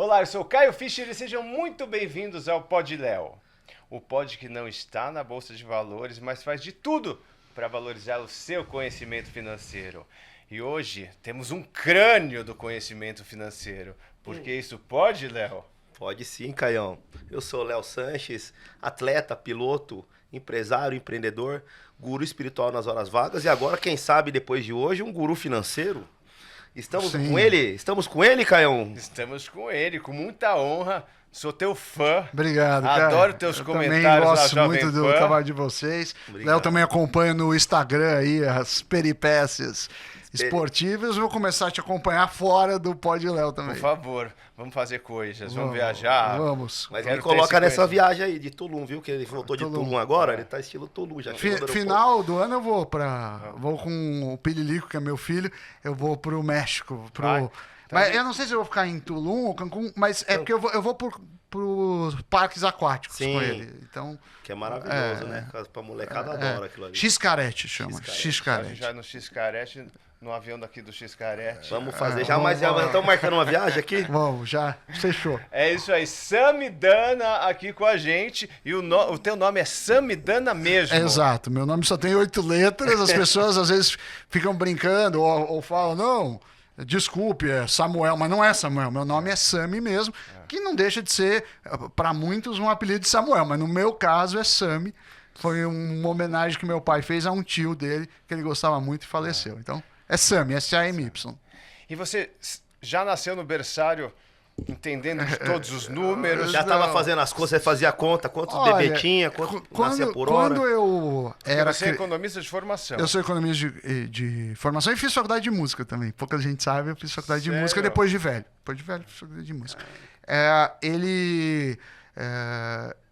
Olá, eu sou o Caio Fischer e sejam muito bem-vindos ao Pod Léo. O pod que não está na Bolsa de Valores, mas faz de tudo para valorizar o seu conhecimento financeiro. E hoje temos um crânio do conhecimento financeiro. Porque isso pode, Léo? Pode sim, Caião. Eu sou o Léo Sanches, atleta, piloto, empresário, empreendedor, guru espiritual nas horas vagas e agora, quem sabe, depois de hoje, um guru financeiro. Estamos com ele? Estamos com ele, Caião? Estamos com ele, com muita honra. Sou teu fã. Obrigado, cara. Adoro teus comentários na Também gosto Jovem muito do Pan. trabalho de vocês. Léo também acompanha no Instagram aí as peripécias esportivas. Vou começar a te acompanhar fora do Pod Léo também. Por favor, vamos fazer coisas, vamos viajar. Vamos. Mas Quero me coloca ter nessa esse viagem aí de Tulum, viu? Que ele voltou de Tulum agora, ele tá estilo Tulum já. Final do ano eu vou com o Pililico, que é meu filho, eu vou pro México. Mas eu não sei se eu vou ficar em Tulum ou Cancún, mas é porque eu vou pros parques aquáticos com ele. Então, que é maravilhoso, né? Pra molecada adora aquilo ali. Xcarete chama. A gente Xcarete. vai no Xcarete, no avião daqui do Xcarete. Vamos fazer já, mas já estamos marcando uma viagem aqui? Vamos, já fechou. É isso aí, Samidana aqui com a gente. E o teu nome é Samidana mesmo. Exato, meu nome só tem 8 letras, as pessoas às vezes ficam brincando ou falam, não, desculpe, é Samuel, mas não é Samuel, meu nome é Sami mesmo, que não deixa de ser, para muitos, um apelido de Samuel, mas no meu caso é Sami. Foi uma homenagem que meu pai fez a um tio dele, que ele gostava muito e faleceu. Então, é Sami, S-A-M-Y. E você já nasceu no berçário entendendo de todos os números? Já estava fazendo as contas, você fazia conta, quantos bebê tinha, quanto nascia por hora? Quando eu era... Você é economista de formação. Eu sou economista de formação e fiz faculdade de música também. Pouca gente sabe, eu fiz faculdade de música depois de velho. Depois de velho, fiz faculdade de música.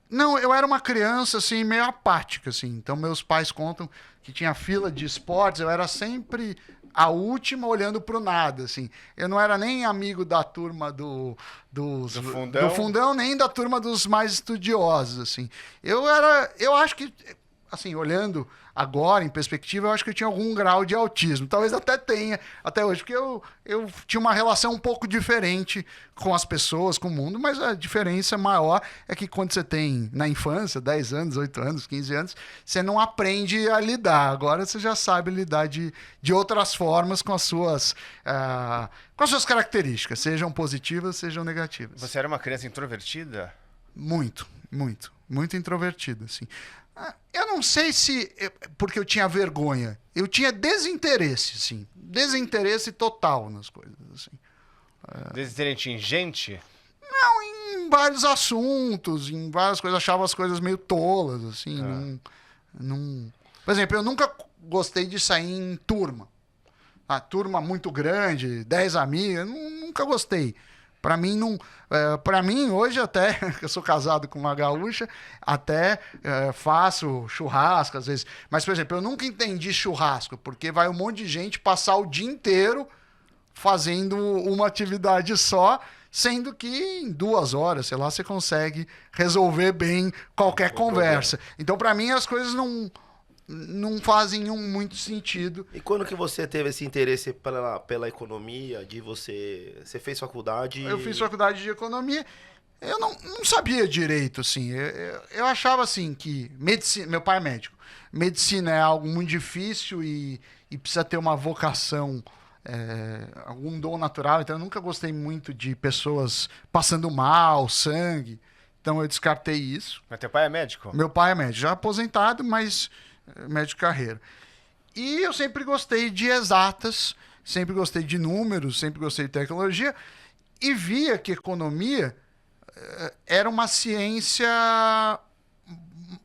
Não, eu era uma criança, assim, meio apática, assim. Então, meus pais contam que tinha fila de esportes, eu era sempre a última olhando pro nada, assim. Eu não era nem amigo da turma do fundão, nem da turma dos mais estudiosos, assim. Eu acho que, assim, olhando agora, em perspectiva, eu acho que eu tinha algum grau de autismo. Talvez até tenha, até hoje, porque eu tinha uma relação um pouco diferente com as pessoas, com o mundo, mas a diferença maior é que quando você tem, na infância, 10 anos, 8 anos, 15 anos, você não aprende a lidar. Agora você já sabe lidar de outras formas com as suas características, sejam positivas, sejam negativas. Você era uma criança introvertida? Muito introvertido, assim. Eu não sei se... Porque eu tinha vergonha. Eu tinha desinteresse, assim. Desinteresse total nas coisas, assim. Desinteresse em gente? Não, em vários assuntos, em várias coisas. Achava as coisas meio tolas, assim. Não... Por exemplo, eu nunca gostei de sair em turma. A turma muito grande, 10 amigos, nunca gostei. Para mim, hoje até, eu sou casado com uma gaúcha, até faço churrasco às vezes. Mas, por exemplo, eu nunca entendi churrasco, porque vai um monte de gente passar o dia inteiro fazendo uma atividade só, sendo que em 2 horas, sei lá, você consegue resolver bem qualquer conversa. Então, para mim, as coisas não fazem muito sentido. E quando que você teve esse interesse pela economia, você fez faculdade? Eu fiz faculdade de economia, eu não sabia direito, assim, eu achava assim que medicina, meu pai é médico, medicina é algo muito difícil e precisa ter uma vocação, algum dom natural, então eu nunca gostei muito de pessoas passando mal, sangue, então eu descartei isso. Mas teu pai é médico? Meu pai é médico, já aposentado, mas médio de carreira. E eu sempre gostei de exatas, sempre gostei de números, sempre gostei de tecnologia e via que economia era uma ciência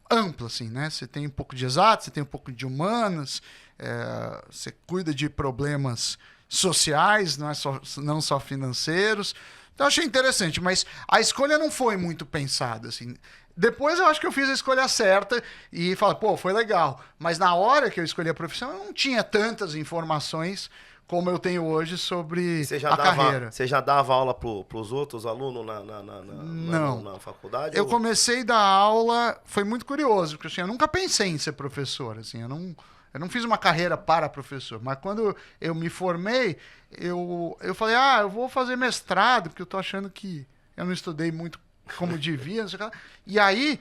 ampla, assim, né? Você tem um pouco de exatas, você tem um pouco de humanas, você cuida de problemas sociais, não só financeiros. Então eu achei interessante, mas a escolha não foi muito pensada, assim. Depois eu acho que eu fiz a escolha certa e falei, pô, foi legal. Mas na hora que eu escolhi a profissão, eu não tinha tantas informações como eu tenho hoje sobre a carreira. Você já dava aula para os outros alunos na faculdade? Eu comecei a dar aula, foi muito curioso, porque assim, eu nunca pensei em ser professor. Assim, eu não fiz uma carreira para professor, mas quando eu me formei, eu falei, eu vou fazer mestrado, porque eu tô achando que eu não estudei muito como devia, não sei o que lá. E aí,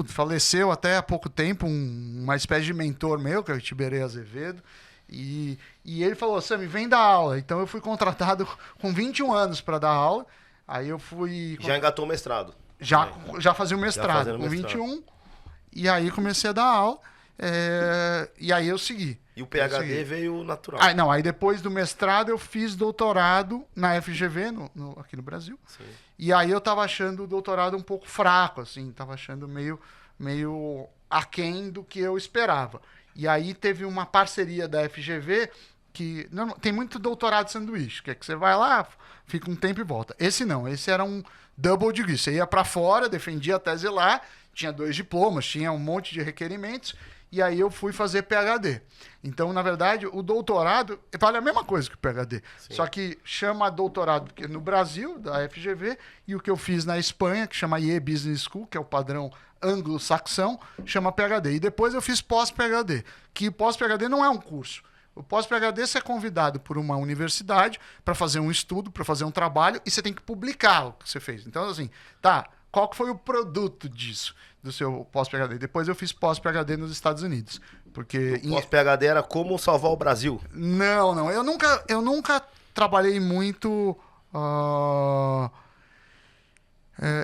faleceu até há pouco tempo uma espécie de mentor meu, que é o Tiberê Azevedo, e ele falou, Sami, vem dar aula. Então eu fui contratado com 21 anos para dar aula. Aí eu fui... Já engatou o mestrado. Já fazia o mestrado com mestrado. 21, e aí comecei a dar aula, e aí eu segui. E o PhD veio natural. Aí depois do mestrado eu fiz doutorado na FGV, aqui no Brasil. Sim. E aí eu tava achando o doutorado um pouco fraco, assim, tava achando meio aquém do que eu esperava. E aí teve uma parceria da FGV que... Não, tem muito doutorado de sanduíche, que é que você vai lá, fica um tempo e volta. Esse não, esse era um double degree. Você ia para fora, defendia a tese lá, tinha 2 diplomas, tinha um monte de requerimentos, e aí eu fui fazer PhD. Então, na verdade, o doutorado vale a mesma coisa que o PhD. Sim. Só que chama doutorado no Brasil, da FGV, e o que eu fiz na Espanha, que chama IE Business School, que é o padrão anglo-saxão, chama PhD. E depois eu fiz pós-PhD, que pós-PhD não é um curso. O pós-PhD você é convidado por uma universidade para fazer um estudo, para fazer um trabalho, e você tem que publicar o que você fez. Então, assim, qual que foi o produto disso, do seu pós-PhD? Depois eu fiz pós-PhD nos Estados Unidos. Porque o pós-PhD era como salvar o Brasil? Não. Eu nunca trabalhei muito...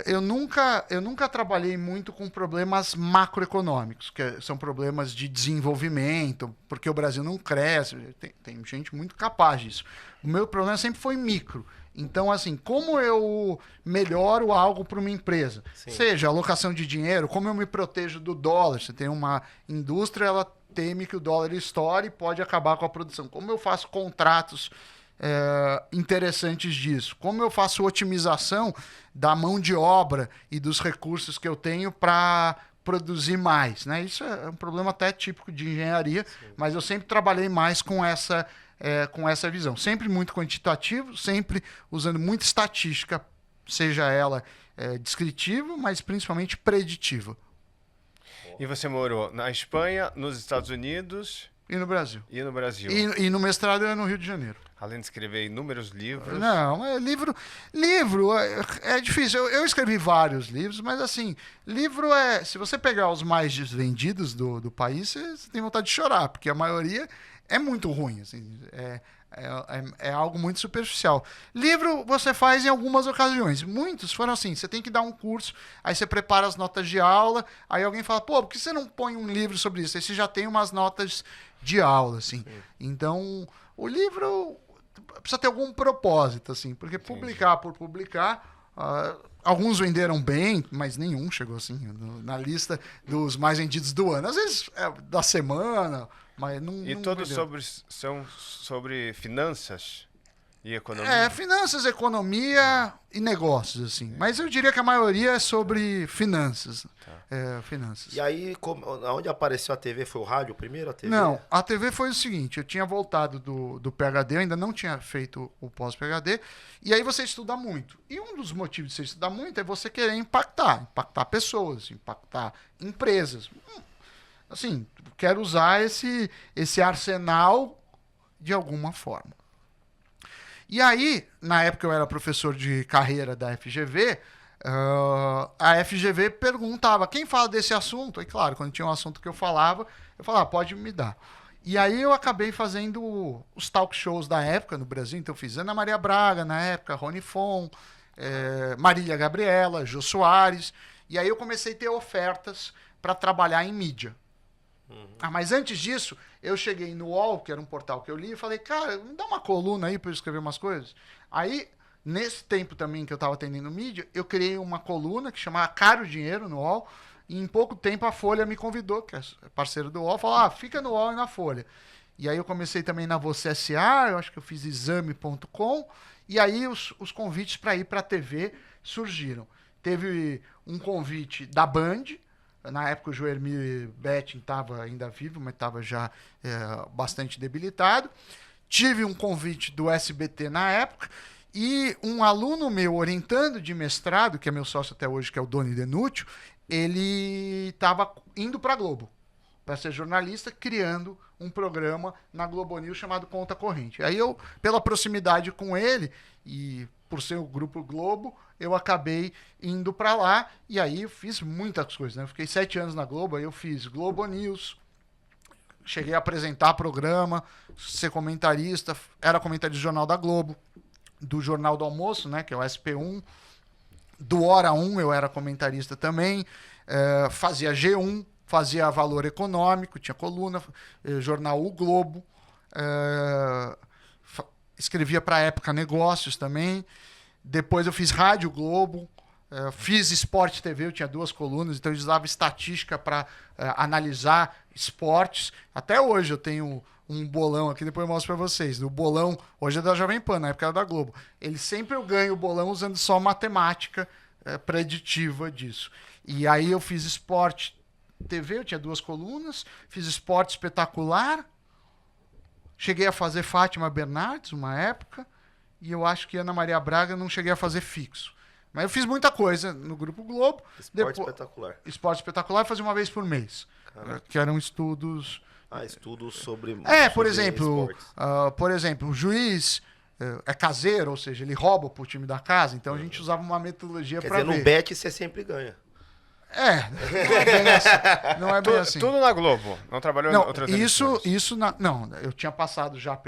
Eu nunca trabalhei muito com problemas macroeconômicos, que são problemas de desenvolvimento, porque o Brasil não cresce, tem gente muito capaz disso. O meu problema sempre foi micro. Então, assim, como eu melhoro algo para uma empresa? Sim. Seja alocação de dinheiro, como eu me protejo do dólar? Você tem uma indústria, ela teme que o dólar estoure e pode acabar com a produção. Como eu faço contratos interessantes disso? Como eu faço otimização da mão de obra e dos recursos que eu tenho para produzir mais, né? Isso é um problema até típico de engenharia, sim, mas eu sempre trabalhei mais com essa visão. Sempre muito quantitativo, sempre usando muita estatística, seja ela descritiva, mas principalmente preditiva. E você morou na Espanha, nos Estados Unidos... E no Brasil. E no mestrado é no Rio de Janeiro. Além de escrever inúmeros livros... Não, livro é difícil. Eu escrevi vários livros, mas assim, livro se você pegar os mais vendidos do país, você tem vontade de chorar, porque a maioria é muito ruim, assim, é algo muito superficial. Livro você faz em algumas ocasiões. Muitos foram assim, você tem que dar um curso, aí você prepara as notas de aula, aí alguém fala, por que você não põe um livro sobre isso? Aí você já tem umas notas de aula, assim. Então, o livro precisa ter algum propósito, assim, porque publicar por publicar... alguns venderam bem, mas nenhum chegou assim na lista dos mais vendidos do ano. Às vezes da semana, mas não. E todos são sobre finanças e economia? Finanças, economia e negócios, assim. Mas eu diria que a maioria é sobre finanças. Tá. Finanças. E aí, onde apareceu a TV? Foi o rádio primeiro? A TV? Não, a TV foi o seguinte, eu tinha voltado do PhD, eu ainda não tinha feito o pós-PhD, e aí você estuda muito. E um dos motivos de você estudar muito é você querer impactar pessoas, impactar empresas. Assim, quero usar esse arsenal de alguma forma. E aí, na época eu era professor de carreira da FGV, a FGV perguntava, quem fala desse assunto? E claro, quando tinha um assunto que eu falava, pode me dar. E aí eu acabei fazendo os talk shows da época no Brasil, então eu fiz Ana Maria Braga na época, Rony Fon, Marília Gabriela, Jô Soares, e aí eu comecei a ter ofertas para trabalhar em mídia. Mas antes disso, eu cheguei no UOL, que era um portal que eu li, e falei, cara, me dá uma coluna aí para eu escrever umas coisas. Aí, nesse tempo também que eu estava atendendo mídia, eu criei uma coluna que chamava Caro Dinheiro no UOL, e em pouco tempo a Folha me convidou, que é parceiro do UOL, falou, fica no UOL e na Folha. E aí eu comecei também na Você S.A., eu acho que eu fiz exame.com, e aí os convites para ir para a TV surgiram. Teve um convite da Band. Na época o Joermir Betting estava ainda vivo, mas estava já bastante debilitado. Tive um convite do SBT na época e um aluno meu orientando de mestrado, que é meu sócio até hoje, que é o Doni Denúcio, ele estava indo para a Globo. para ser jornalista, criando um programa na Globo News chamado Conta Corrente. Aí eu, pela proximidade com ele e por ser o Grupo Globo, eu acabei indo para lá e aí eu fiz muitas coisas, né? Eu fiquei 7 anos na Globo, aí eu fiz Globo News, cheguei a apresentar programa, ser comentarista, era comentarista do Jornal da Globo, do Jornal do Almoço, né, que é o SP1, do Hora 1 eu era comentarista também, fazia G1, fazia Valor Econômico, tinha coluna, jornal O Globo, escrevia para a Época Negócios também, depois eu fiz Rádio Globo, fiz Esporte TV, eu tinha 2 colunas, então eu usava estatística para analisar esportes. Até hoje eu tenho um bolão aqui, depois eu mostro para vocês. O bolão, hoje é da Jovem Pan, na época era da Globo. Sempre eu ganho o bolão usando só matemática preditiva disso. E aí eu fiz Esporte TV, eu tinha 2 colunas, fiz Esporte Espetacular, cheguei a fazer Fátima Bernardes uma época, e eu acho que Ana Maria Braga não cheguei a fazer fixo. Mas eu fiz muita coisa no Grupo Globo. Espetacular. Esporte Espetacular, fazia uma vez por mês. Que eram estudos... estudos sobre... por exemplo, o juiz é caseiro, ou seja, ele rouba pro time da casa, então a gente usava uma metodologia para ver. Quer dizer, no bet você sempre ganha. Não é bem assim. Não é bem assim. Tudo na Globo, não trabalhou em outras emissoras? Não, eu tinha passado já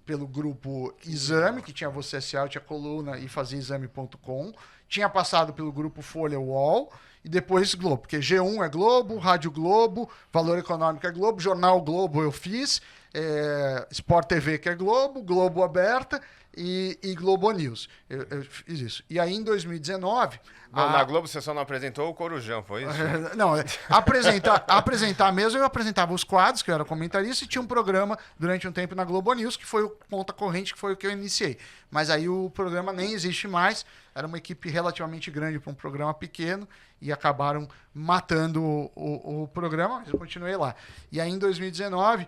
pelo grupo Exame, que tinha Você S.A., tinha coluna e fazia exame.com. Tinha passado pelo grupo Folha UOL e depois Globo, porque G1 é Globo, Rádio Globo, Valor Econômico é Globo, Jornal Globo eu fiz, Sport TV que é Globo, Globo Aberta e Globo News. Eu fiz isso. E aí em 2019... Na Globo você só não apresentou o Corujão, foi isso? Não, apresentar mesmo, eu apresentava os quadros, que eu era comentarista, e tinha um programa durante um tempo na Globo News, que foi o Conta Corrente, que foi o que eu iniciei. Mas aí o programa nem existe mais, era uma equipe relativamente grande para um programa pequeno, e acabaram matando o programa, mas eu continuei lá. E aí em 2019,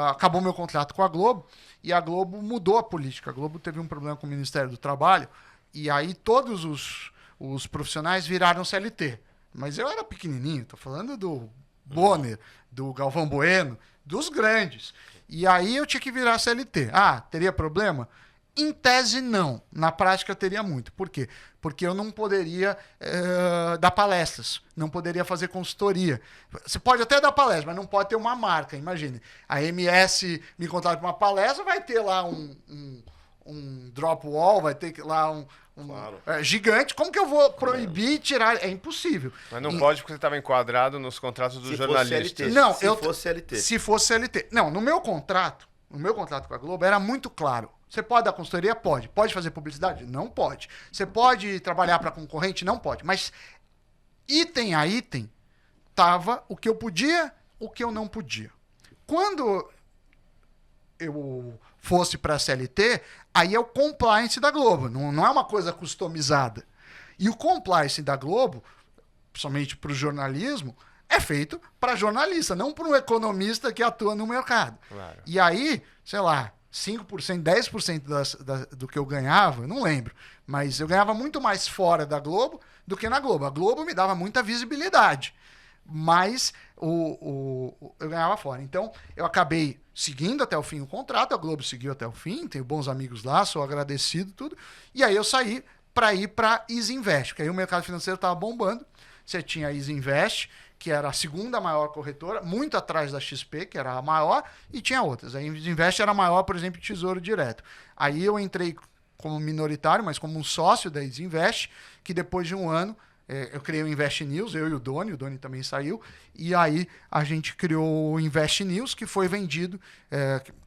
acabou meu contrato com a Globo, e a Globo mudou a política. A Globo teve um problema com o Ministério do Trabalho, e aí todos os profissionais viraram CLT. Mas eu era pequenininho, tô falando do Bonner, do Galvão Bueno, dos grandes. E aí eu tinha que virar CLT. Teria problema? Em tese, não. Na prática, teria muito. Por quê? Porque eu não poderia dar palestras, não poderia fazer consultoria. Você pode até dar palestra, mas não pode ter uma marca. Imagine, a MS me contrata para uma palestra, vai ter lá um drop wall, vai ter lá Claro. Gigante. Como que eu vou proibir, tirar? É impossível. Mas não pode porque você estava enquadrado nos contratos dos jornalistas. Se fosse CLT. Não, no meu contrato com a Globo era muito claro. Você pode dar consultoria? Pode. Pode fazer publicidade? Não pode. Você pode trabalhar para concorrente? Não pode. Mas item a item tava o que eu podia, o que eu não podia. Quando eu fosse para a CLT, aí é o compliance da Globo, não é uma coisa customizada. E o compliance da Globo, somente para o jornalismo, é feito para jornalista, não para um economista que atua no mercado. Claro. E aí, sei lá, 5%, 10% do que eu ganhava, eu não lembro, mas eu ganhava muito mais fora da Globo do que na Globo. A Globo me dava muita visibilidade, mas eu ganhava fora. Então, eu acabei seguindo até o fim o contrato, a Globo seguiu até o fim, tenho bons amigos lá, sou agradecido, tudo. E aí eu saí para ir para a Isinvest, porque aí o mercado financeiro estava bombando. Você tinha a Isinvest, que era a segunda maior corretora, muito atrás da XP, que era a maior, e tinha outras. A Isinvest era a maior, por exemplo, Tesouro Direto. Aí eu entrei como minoritário, mas como um sócio da Isinvest, que depois de um ano eu criei o Invest News, eu e o Doni também saiu, e aí a gente criou o Invest News, que foi vendido,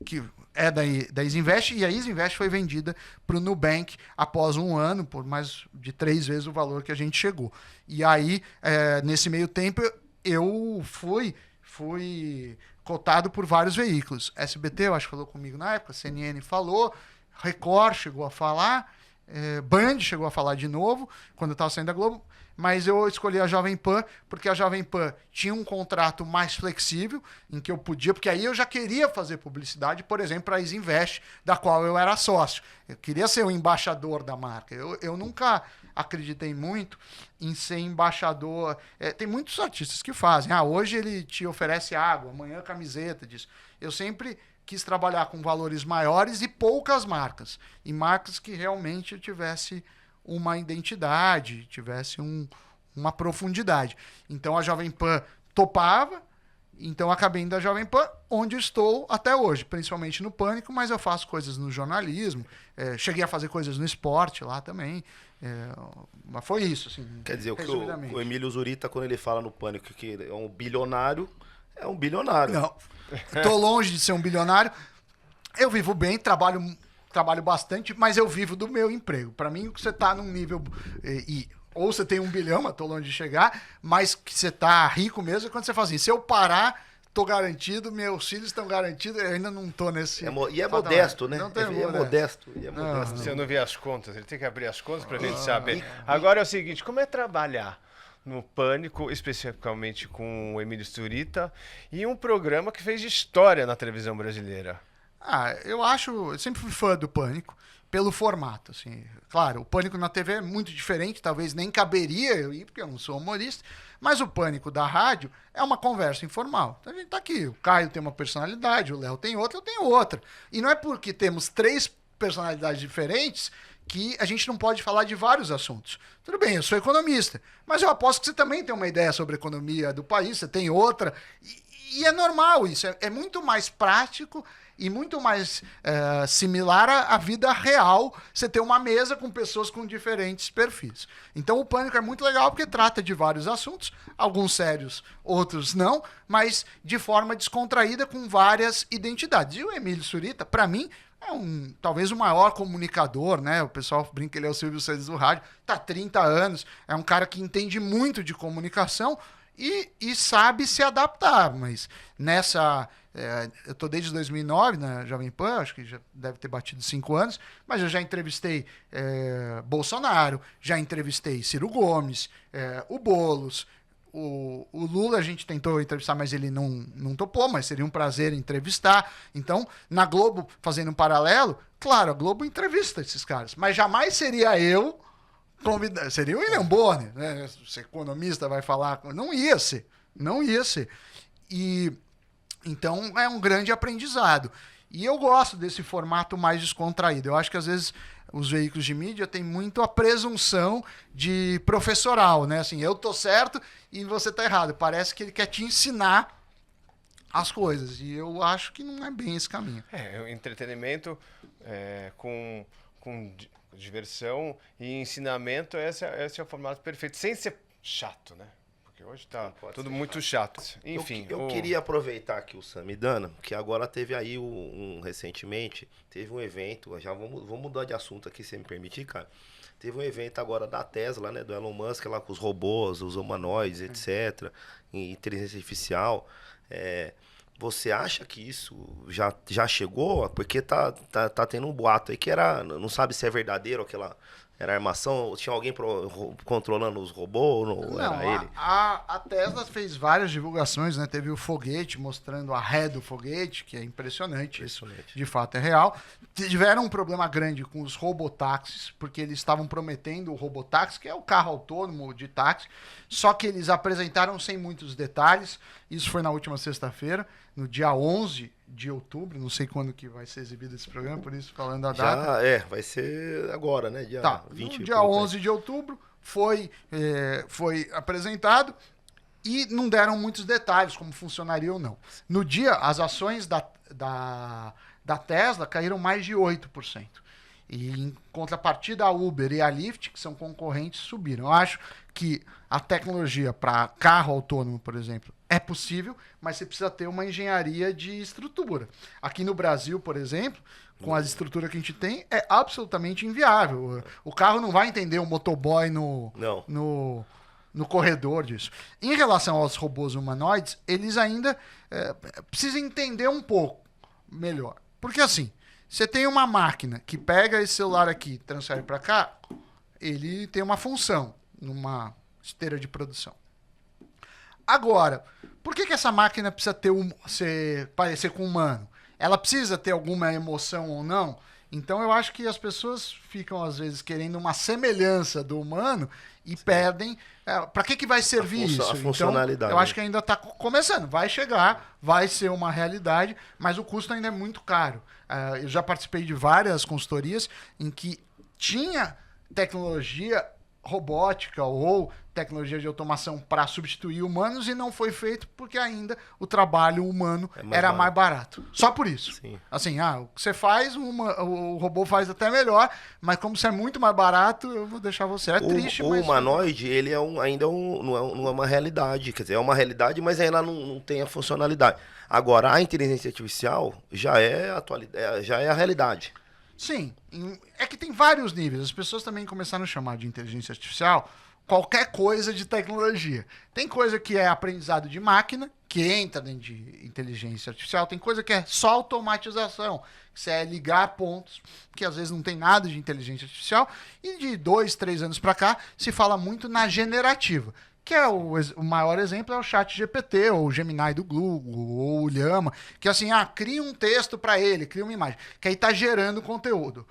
que é da Isinvest, e a Isinvest foi vendida para o Nubank após um ano, por mais de 3 vezes o valor que a gente chegou. E aí, nesse meio tempo, eu fui cotado por vários veículos. SBT, eu acho que falou comigo na época, CNN falou, Record chegou a falar, Band chegou a falar de novo, quando eu estava saindo da Globo, mas eu escolhi a Jovem Pan porque a Jovem Pan tinha um contrato mais flexível, em que eu podia, porque aí eu já queria fazer publicidade, por exemplo, para a Isinvest, da qual eu era sócio. Eu queria ser o embaixador da marca. Eu nunca acreditei muito em ser embaixador. Tem muitos artistas que fazem. Hoje ele te oferece água, amanhã camiseta disso. Eu sempre quis trabalhar com valores maiores e poucas marcas. E marcas que realmente eu tivesse uma identidade, tivesse uma profundidade. Então a Jovem Pan topava, então acabei indo da Jovem Pan, onde estou até hoje, principalmente no Pânico, mas eu faço coisas no jornalismo, cheguei a fazer coisas no esporte lá também, mas foi isso. Assim, quer dizer, o Emílio Zurita, quando ele fala no Pânico que é um bilionário, é um bilionário. Não, estou longe de ser um bilionário, eu vivo bem, trabalho bastante, mas eu vivo do meu emprego. Para mim, você está num nível... ou você tem 1 bilhão, mas estou longe de chegar, mas que você está rico mesmo é quando você fala assim, se eu parar, estou garantido, meus filhos estão garantidos, eu ainda não estou nesse... E é modesto, né? É modesto. Você não vê as contas, ele tem que abrir as contas para a gente saber. Agora é o seguinte, como é trabalhar no Pânico, especificamente com o Emílio Zurita, e um programa que fez história na televisão brasileira? Eu sempre fui fã do Pânico, pelo formato, assim. Claro, o Pânico na TV é muito diferente, talvez nem caberia eu ir, porque eu não sou humorista, mas o Pânico da rádio é uma conversa informal. Então a gente tá aqui, o Caio tem uma personalidade, o Léo tem outra, eu tenho outra. E não é porque temos 3 personalidades diferentes que a gente não pode falar de vários assuntos. Tudo bem, eu sou economista, mas eu aposto que você também tem uma ideia sobre a economia do país, você tem outra, e é normal isso, é muito mais prático e muito mais similar à vida real você ter uma mesa com pessoas com diferentes perfis. Então o Pânico é muito legal porque trata de vários assuntos, alguns sérios, outros não, mas de forma descontraída com várias identidades. E o Emílio Zurita, para mim, talvez o maior comunicador, né? O pessoal brinca que ele é o Silvio Santos do rádio, tá há 30 anos, é um cara que entende muito de comunicação e sabe se adaptar, mas eu tô desde 2009 na Jovem Pan, acho que já deve ter batido 5 anos, mas eu já entrevistei Bolsonaro, já entrevistei Ciro Gomes, o Boulos, o Lula a gente tentou entrevistar, mas ele não topou, mas seria um prazer entrevistar. Então, na Globo, fazendo um paralelo, claro, a Globo entrevista esses caras, mas jamais seria eu convidado. Seria o William Bonner, né? Se economista vai falar, não ia ser. E então é um grande aprendizado. E eu gosto desse formato mais descontraído. Eu acho que às vezes os veículos de mídia têm muito a presunção de professoral, né? Assim, eu tô certo e você tá errado. Parece que ele quer te ensinar as coisas. E eu acho que não é bem esse caminho. O entretenimento com diversão e ensinamento, esse é o formato perfeito. Sem ser chato, né? Porque hoje tá tudo muito chato. Enfim. Eu queria aproveitar aqui o Samidana, que agora teve aí recentemente, teve um evento, já vamos mudar de assunto aqui, se me permitir, cara. Teve um evento agora da Tesla, né? Do Elon Musk, lá com os robôs, os humanoides, etc. Inteligência artificial. Você acha que isso já chegou? Porque tá tendo um boato aí que não sabe se é verdadeiro aquela... Era armação? Tinha alguém controlando os robôs? Não era ele? A Tesla fez várias divulgações, né? Teve o foguete mostrando a ré do foguete, que é impressionante. De fato é real. Tiveram um problema grande com os robotáxis, porque eles estavam prometendo o robotáxi, que é o carro autônomo de táxi, só que eles apresentaram sem muitos detalhes. Isso foi na última sexta-feira, no dia 11 de outubro, não sei quando que vai ser exibido esse programa, por isso falando a data. Vai ser agora, né? Dia 20. No dia 11 de outubro foi apresentado e não deram muitos detalhes como funcionaria ou não. No dia, as ações da Tesla caíram mais de 8%. E em contrapartida, a Uber e a Lyft, que são concorrentes, subiram. Eu acho que a tecnologia para carro autônomo, por exemplo, é possível, mas você precisa ter uma engenharia de estrutura. Aqui no Brasil, por exemplo, com as estruturas que a gente tem, é absolutamente inviável. O carro não vai entender o motoboy no corredor disso. Em relação aos robôs humanoides, eles ainda precisam entender um pouco melhor. Porque assim, você tem uma máquina que pega esse celular aqui e transfere para cá, ele tem uma função numa esteira de produção. Agora, por que essa máquina precisa parecer com humano? Ela precisa ter alguma emoção ou não? Então eu acho que as pessoas ficam, às vezes, querendo uma semelhança do humano e perdem. Para que vai servir isso? A funcionalidade. Então, eu acho que ainda está começando. Vai chegar, vai ser uma realidade, mas o custo ainda é muito caro. Eu já participei de várias consultorias em que tinha tecnologia robótica ou tecnologia de automação para substituir humanos e não foi feito porque ainda o trabalho humano era mais barato. Só por isso. Sim. Assim, o que você faz, o robô faz até melhor, mas como você é muito mais barato, eu vou deixar você. É triste, o mas... O humanoide, ele ainda não é uma realidade. Quer dizer, é uma realidade, mas ainda não tem a funcionalidade. Agora, a inteligência artificial já é a realidade. Sim, é que tem vários níveis. As pessoas também começaram a chamar de inteligência artificial qualquer coisa de tecnologia. Tem coisa que é aprendizado de máquina, que entra dentro de inteligência artificial. Tem coisa que é só automatização, que você é ligar pontos, que às vezes não tem nada de inteligência artificial. E de 2, 3 anos para cá, se fala muito na generativa, que é o maior exemplo é o ChatGPT, ou o Gemini do Google, ou o Llama, que assim, cria um texto para ele, cria uma imagem, que aí está gerando conteúdo.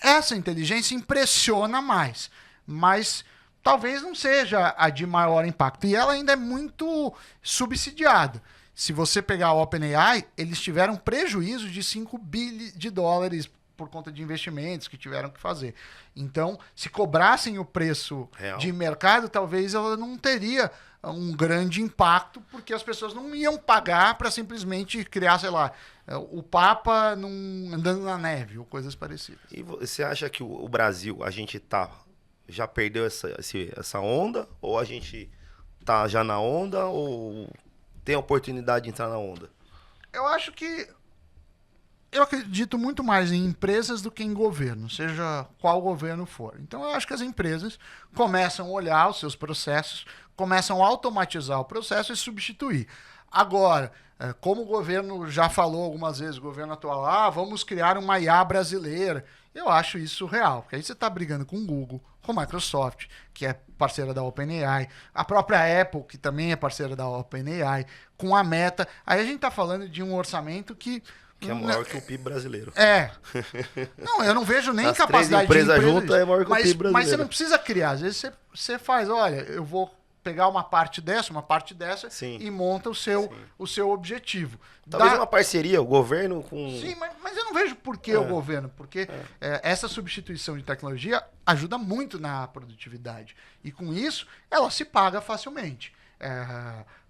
Essa inteligência impressiona mais, mas talvez não seja a de maior impacto. E ela ainda é muito subsidiada. Se você pegar o OpenAI, eles tiveram prejuízo de 5 bilhões de dólares por conta de investimentos que tiveram que fazer. Então, se cobrassem o preço real de mercado, talvez ela não teria um grande impacto, porque as pessoas não iam pagar para simplesmente criar, sei lá, o Papa andando na neve ou coisas parecidas. E você acha que o Brasil, a gente já perdeu essa onda? Ou a gente tá já na onda? Ou tem a oportunidade de entrar na onda? Eu acredito muito mais em empresas do que em governo, seja qual governo for. Então eu acho que as empresas começam a olhar os seus processos, começam a automatizar o processo e substituir. Agora, como o governo já falou algumas vezes, o governo atual, vamos criar uma IA brasileira. Eu acho isso real, porque aí você está brigando com o Google, com a Microsoft, que é parceira da OpenAI, a própria Apple, que também é parceira da OpenAI, com a Meta. Aí a gente está falando de um orçamento que é maior que o PIB brasileiro. Não, eu não vejo nem as capacidade três empresas de juntas é maior que o PIB brasileiro. Mas você não precisa criar. Às vezes você faz, olha, eu vou pegar uma parte dessa Sim. e monta o seu objetivo. Talvez uma parceria, o governo com... Sim, mas eu não vejo por que o governo, porque essa substituição de tecnologia ajuda muito na produtividade. E com isso, ela se paga facilmente.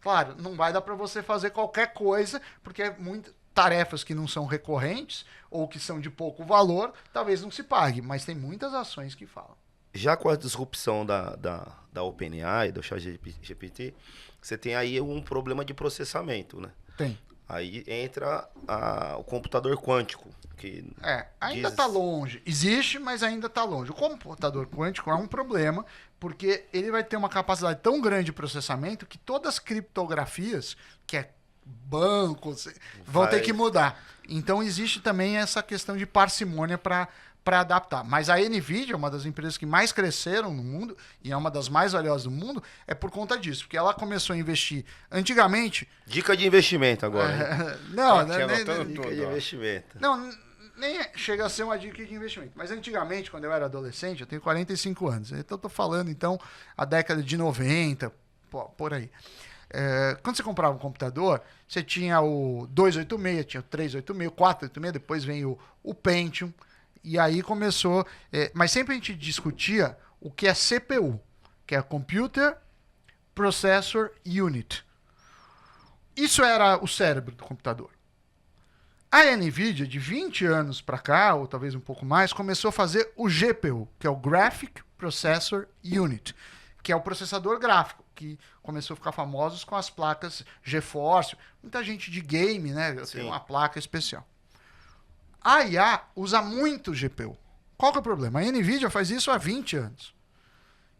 Claro, não vai dar para você fazer qualquer coisa, porque tarefas que não são recorrentes ou que são de pouco valor, talvez não se pague, mas tem muitas ações que falam. Já com a disrupção da OpenAI, do ChatGPT, você tem aí um problema de processamento, né? Tem. Aí entra o computador quântico. Que ainda está longe. Existe, mas ainda está longe. O computador quântico é um problema, porque ele vai ter uma capacidade tão grande de processamento que todas as criptografias, que é bancos, vão ter que mudar. Então existe também essa questão de parcimônia para adaptar. Mas a NVIDIA, uma das empresas que mais cresceram no mundo, e é uma das mais valiosas do mundo, é por conta disso. Porque ela começou a investir antigamente... Dica de investimento agora. Dica de investimento. Não, nem chega a ser uma dica de investimento. Mas antigamente, quando eu era adolescente, eu tenho 45 anos. Então eu estou falando, a década de 90, por aí. Quando você comprava um computador, você tinha o 286, tinha o 386, o 486, depois vem o Pentium, e aí começou... mas sempre a gente discutia o que é CPU, que é Computer Processor Unit. Isso era o cérebro do computador. A NVIDIA, de 20 anos para cá, ou talvez um pouco mais, começou a fazer o GPU, que é o Graphic Processor Unit, que é o processador gráfico, que começou a ficar famoso com as placas GeForce. Muita gente de game, né? Tem uma placa especial. A IA usa muito GPU. Qual que é o problema? A NVIDIA faz isso há 20 anos.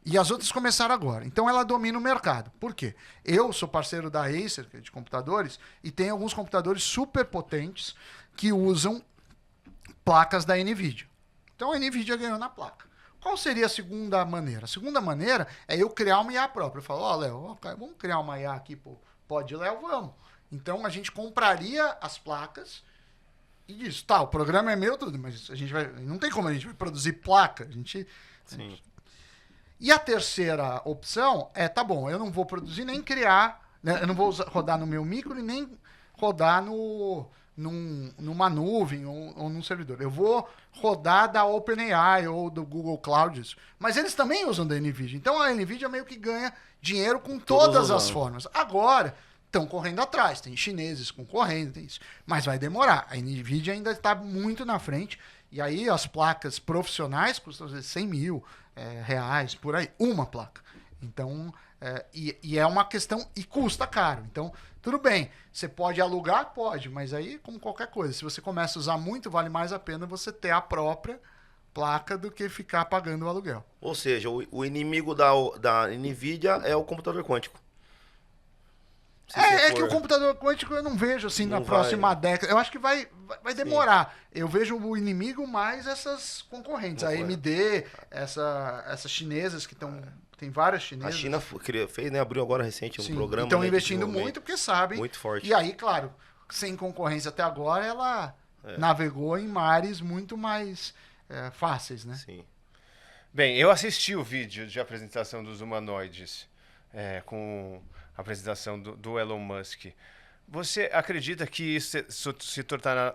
E as outras começaram agora. Então ela domina o mercado. Por quê? Eu sou parceiro da Acer, que é de computadores, e tem alguns computadores super potentes que usam placas da NVIDIA. Então a NVIDIA ganhou na placa. Qual seria a segunda maneira? A segunda maneira é eu criar uma IA própria. Eu falo, ó, Léo, vamos criar uma IA aqui, pô. Pode, Léo, vamos. Então a gente compraria as placas e diz, tá, o programa é meu, tudo, mas a gente vai. Não tem como a gente vai produzir placa. A gente. Sim. E a terceira opção é, tá bom, eu não vou produzir nem criar, né, eu não vou rodar no meu micro e nem rodar numa nuvem ou num servidor. Eu vou rodar da OpenAI ou do Google Cloud, isso. Mas eles também usam da NVIDIA. Então a NVIDIA meio que ganha dinheiro com todas as formas. Agora, estão correndo atrás. Tem chineses concorrendo, tem isso. Mas vai demorar. A NVIDIA ainda está muito na frente. E aí as placas profissionais custam às vezes 100 mil reais, por aí. Uma placa. Então, e é uma questão... E custa caro. Então, tudo bem. Você pode alugar? Pode. Mas aí, como qualquer coisa, se você começa a usar muito, vale mais a pena você ter a própria placa do que ficar pagando o aluguel. Ou seja, o inimigo da NVIDIA é o computador quântico. Que o computador quântico eu não vejo assim na próxima década. Eu acho que vai demorar. Eu vejo o inimigo mais essas concorrentes. A AMD, essas chinesas que estão... Tem várias chinesas. A China fez, né? Abriu agora recente um programa. Estão investindo muito porque sabem. Muito forte. E aí, claro, sem concorrência até agora, ela navegou em mares muito mais fáceis, né? Sim. Bem, eu assisti o vídeo de apresentação dos humanoides com a apresentação do Elon Musk. Você acredita que isso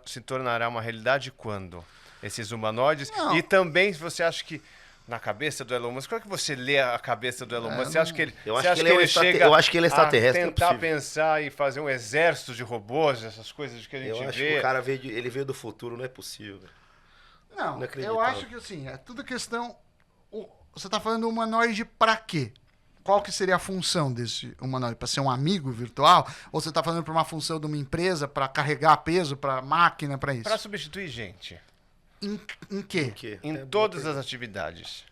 se tornará uma realidade quando? Esses humanoides? Não. E também você acha que na cabeça do Elon Musk, como é que você lê a cabeça do Elon Musk? Você acha que ele, eu acho que ele é extraterrestre. tentar pensar e fazer um exército de robôs, essas coisas que a gente vê? Eu acho que o cara veio do futuro, não é possível. Não, eu acho que assim, é tudo questão... Você está falando humanoide para quê? Qual que seria a função desse humanoide? Para ser um amigo virtual? Ou você está falando para uma função de uma empresa, para carregar peso, para máquina, para isso? Para substituir gente. Em quê? Em todas as atividades.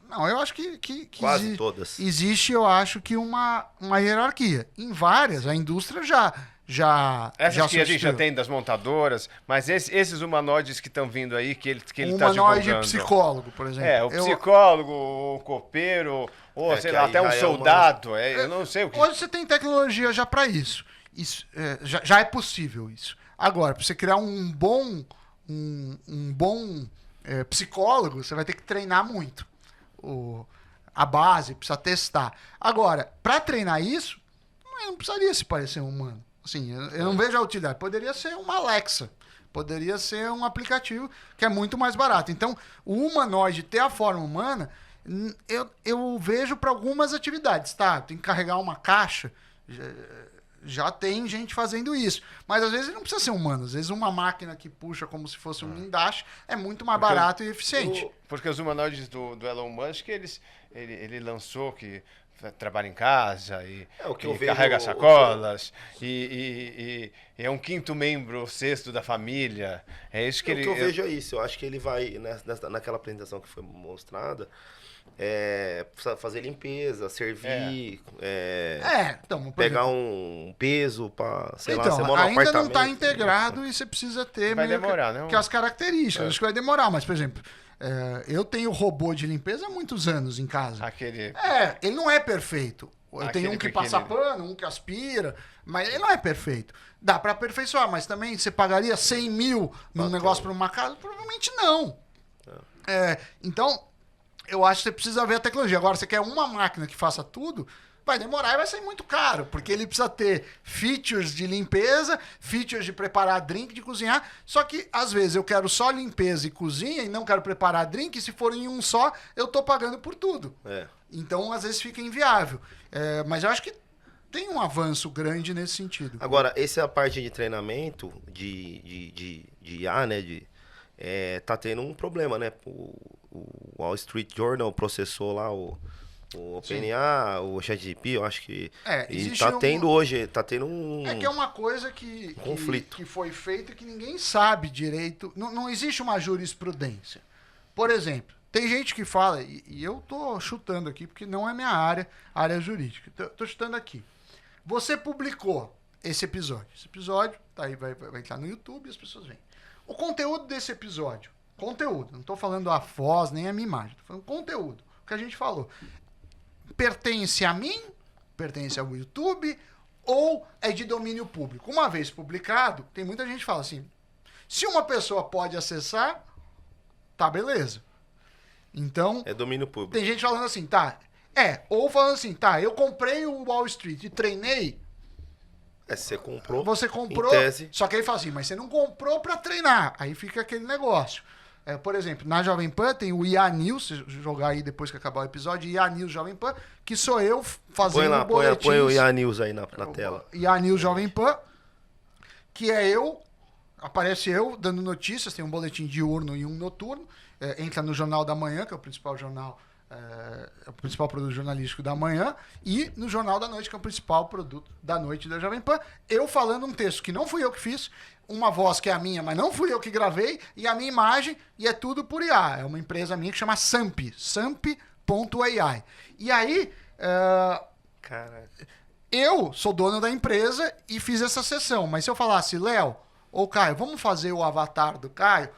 Não, eu acho que quase todas. Existe, eu acho que uma hierarquia. Em várias, a indústria já Essas que a gente já tem das montadoras, mas esses humanoides que estão vindo aí, que ele está divulgando. Humanoide psicólogo, por exemplo. O psicólogo, o copeiro, ou sei lá, até um soldado. Eu não sei o que. Hoje você tem tecnologia já para isso. Já é possível isso. Agora, para você criar um bom psicólogo, você vai ter que treinar muito. A base, precisa testar. Agora, para treinar isso, não precisaria se parecer um humano. Assim, eu não vejo a utilidade. Poderia ser uma Alexa. Poderia ser um aplicativo que é muito mais barato. Então, o humanoide ter a forma humana, eu vejo para algumas atividades. Tá, tem que carregar uma caixa. Já tem gente fazendo isso. Mas às vezes não precisa ser humano. Às vezes uma máquina que puxa como se fosse um guindaste é muito mais barato e eficiente. Porque os humanoides do Elon Musk, ele lançou que trabalha em casa e carrega sacolas e é um quinto membro, o sexto da família. É isso que eu vejo é isso. Eu acho que ele vai, naquela apresentação que foi mostrada, fazer limpeza, servir, então, pegar um peso para, sei lá, você ainda mora num apartamento. não está integrado e você precisa ter vai demorar, né? Que as características. Acho que vai demorar, mas, por exemplo, eu tenho robô de limpeza há muitos anos em casa. Ele não é perfeito. Eu tenho um que passa pano, um que aspira, mas ele não é perfeito. Dá para aperfeiçoar, mas também você pagaria 100 mil num negócio para uma casa? Provavelmente não. Então, eu acho que você precisa ver a tecnologia. Agora, você quer uma máquina que faça tudo, vai demorar e vai sair muito caro, porque ele precisa ter features de limpeza, features de preparar drink, de cozinhar. Só que, às vezes, eu quero só limpeza e cozinha e não quero preparar drink, e se for em um só, eu tô pagando por tudo. Então, às vezes, fica inviável. Mas eu acho que tem um avanço grande nesse sentido. Agora, essa é a parte de treinamento de IA, né? Tá tendo um problema, né? O Wall Street Journal processou lá o OpenAI, o ChatGPT, eu acho que... E tá tendo hoje, tá tendo um... que é uma coisa que conflito. Que foi feito e que ninguém sabe direito. Não existe uma jurisprudência. Por exemplo, tem gente que fala, e eu tô chutando aqui, porque não é minha área jurídica. Tô chutando aqui. Você publicou esse episódio. Esse episódio tá aí, vai entrar no YouTube e as pessoas veem. O conteúdo desse episódio Conteúdo. Não estou falando a voz nem a minha imagem. Estou falando conteúdo. O que a gente falou. Pertence a mim? Pertence ao YouTube? Ou é de domínio público? Uma vez publicado, tem muita gente que fala assim, se uma pessoa pode acessar, tá, beleza. Então... É domínio público. Tem gente falando assim, tá... ou falando assim, tá, eu comprei o Wall Street e treinei... Você comprou. Você comprou, em tese. só que ele fala assim, mas você não comprou pra treinar. Aí fica aquele negócio. Por exemplo, na Jovem Pan tem o IA News, se jogar aí depois que acabar o episódio, IA News Jovem Pan, que sou eu fazendo boletins. Põe o IA News aí na tela. IA News Jovem Pan, que é aparece eu dando notícias, tem um boletim diurno e um noturno, entra no Jornal da Manhã, que é o principal jornal, o principal produto jornalístico da manhã, e no Jornal da Noite, que é o principal produto da noite da Jovem Pan, eu falando um texto que não fui eu que fiz, uma voz que é a minha, mas não fui eu que gravei, e a minha imagem, e é tudo por IA. É uma empresa minha que chama Samp, samp.ai. E aí, eu sou dono da empresa e fiz essa sessão, mas se eu falasse, Léo, ou Caio, vamos fazer o avatar do Caio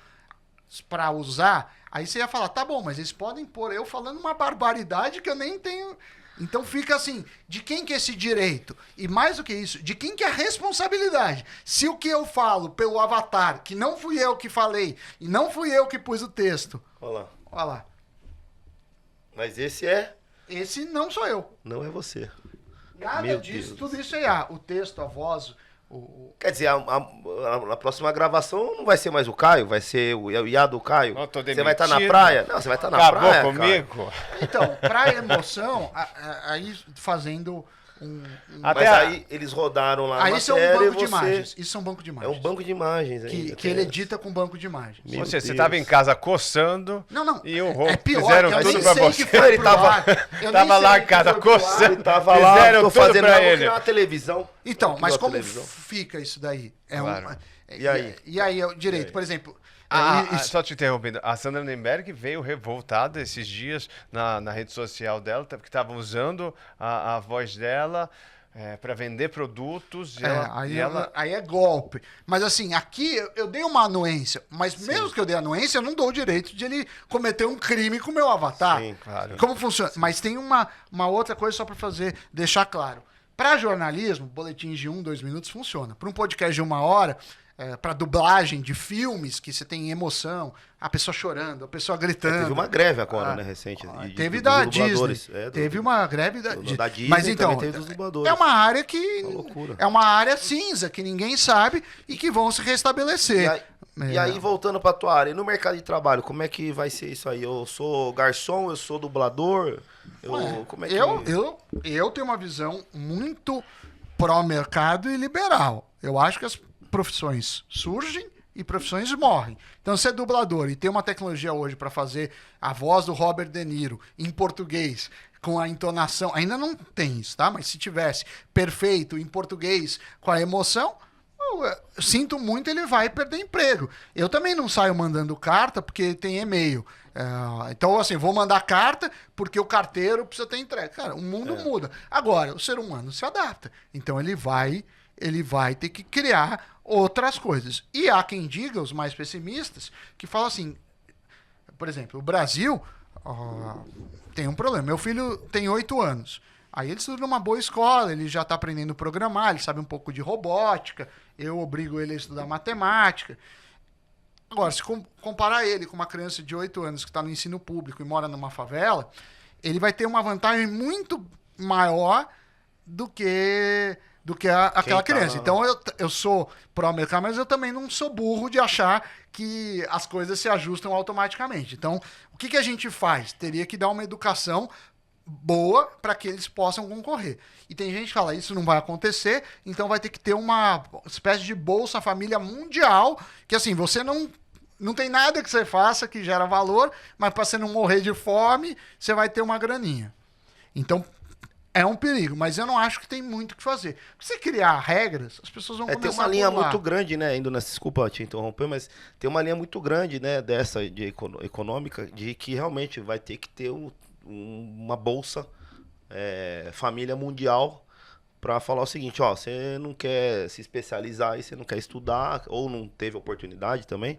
para usar, aí você ia falar, tá bom, mas eles podem pôr eu falando uma barbaridade que eu nem tenho... Então fica assim, de quem que é esse direito? E mais do que isso, de quem que é a responsabilidade? Se o que eu falo pelo avatar, que não fui eu que falei, e não fui eu que pus o texto... Olha Olha lá. Mas esse é... Esse não sou eu. Não é você. Nada Meu disso, Deus. tudo isso é IA. O texto, a voz... Quer dizer, na próxima gravação não vai ser mais o Caio, vai ser o IA do Caio. Não, tô Você vai estar na demitido. praia? Não, você vai estar na Acabou praia, comigo? Então, pra emoção, aí fazendo Até Mas a- aí eles rodaram lá Aí na isso é um matéria e banco de você... imagens. Isso é um banco de É imagens. um banco de imagens. ainda, que ele edita com banco de imagens. Meu Ou seja, você Deus. estava em casa coçando Não. e o É roubo pior, fizeram que eu tudo nem pra sei você. que foi Ele pro tava- ar. Eu nem Tava sei lá que em casa foi pro ar. coçando. Ele tava lá, Fizeram tô tudo fazendo pra nada, vou ele. criar uma televisão. Então, Vou mas criar uma como televisão. fica isso daí? Claro. E aí? E aí, o direito, por exemplo... Só te interrompendo, a Sandra Nemberg veio revoltada esses dias na rede social dela, que estavam usando a voz dela para vender produtos. Aí é golpe. Mas assim, aqui eu dei uma anuência, mas mesmo que eu dei anuência, eu não dou o direito de ele cometer um crime com o meu avatar. Sim, claro. Como funciona? Mas tem uma outra coisa só para deixar claro. Para jornalismo, boletins de 1, 2 minutos funciona. Para um podcast de 1 hora, para dublagem de filmes que você tem emoção, a pessoa chorando, a pessoa gritando. Teve uma greve agora, né, recente. Teve dos da dubladores. Disney. Teve uma greve da da Disney. Mas então, também teve dos dubladores. é uma área que... Uma loucura. É uma área cinza, que ninguém sabe e que vão se restabelecer. E aí, voltando pra tua área, e no mercado de trabalho, como é que vai ser isso aí? Eu sou garçom, eu sou dublador? Como é que... Eu tenho uma visão muito pró-mercado e liberal. Eu acho que as profissões surgem e profissões morrem. Então, se é dublador e tem uma tecnologia hoje para fazer a voz do Robert De Niro em português, com a entonação, ainda não tem isso, tá? Mas se tivesse perfeito em português, com a emoção, eu sinto muito, ele vai perder emprego. Eu também não saio mandando carta porque tem e-mail. Então, assim, vou mandar carta porque o carteiro precisa ter entrega. Cara, o mundo muda. Agora, o ser humano se adapta. Então, ele vai ter que criar outras coisas. E há quem diga, os mais pessimistas, que falam assim, por exemplo, o Brasil tem um problema. Meu filho tem 8 anos. Aí ele estuda numa boa escola, ele já está aprendendo a programar, ele sabe um pouco de robótica, eu obrigo ele a estudar matemática. Agora, se comparar ele com uma criança de 8 anos que está no ensino público e mora numa favela, ele vai ter uma vantagem muito maior do que aquela criança. Então, eu sou pró-mercado, mas eu também não sou burro de achar que as coisas se ajustam automaticamente. Então, o que a gente faz? Teria que dar uma educação boa para que eles possam concorrer. E tem gente que fala, isso não vai acontecer, então vai ter que ter uma espécie de Bolsa Família mundial, que assim, você não tem nada que você faça que gera valor, mas para você não morrer de fome, você vai ter uma graninha. Então, é um perigo, mas eu não acho que tem muito o que fazer. Se você criar regras, as pessoas vão começar tem uma a linha pular. muito grande, né, indo nessa, desculpa te interromper, mas tem uma linha muito grande, né, dessa de econômica, de que realmente vai ter que ter uma bolsa família mundial para falar o seguinte, ó, você não quer se especializar e você não quer estudar, ou não teve oportunidade também,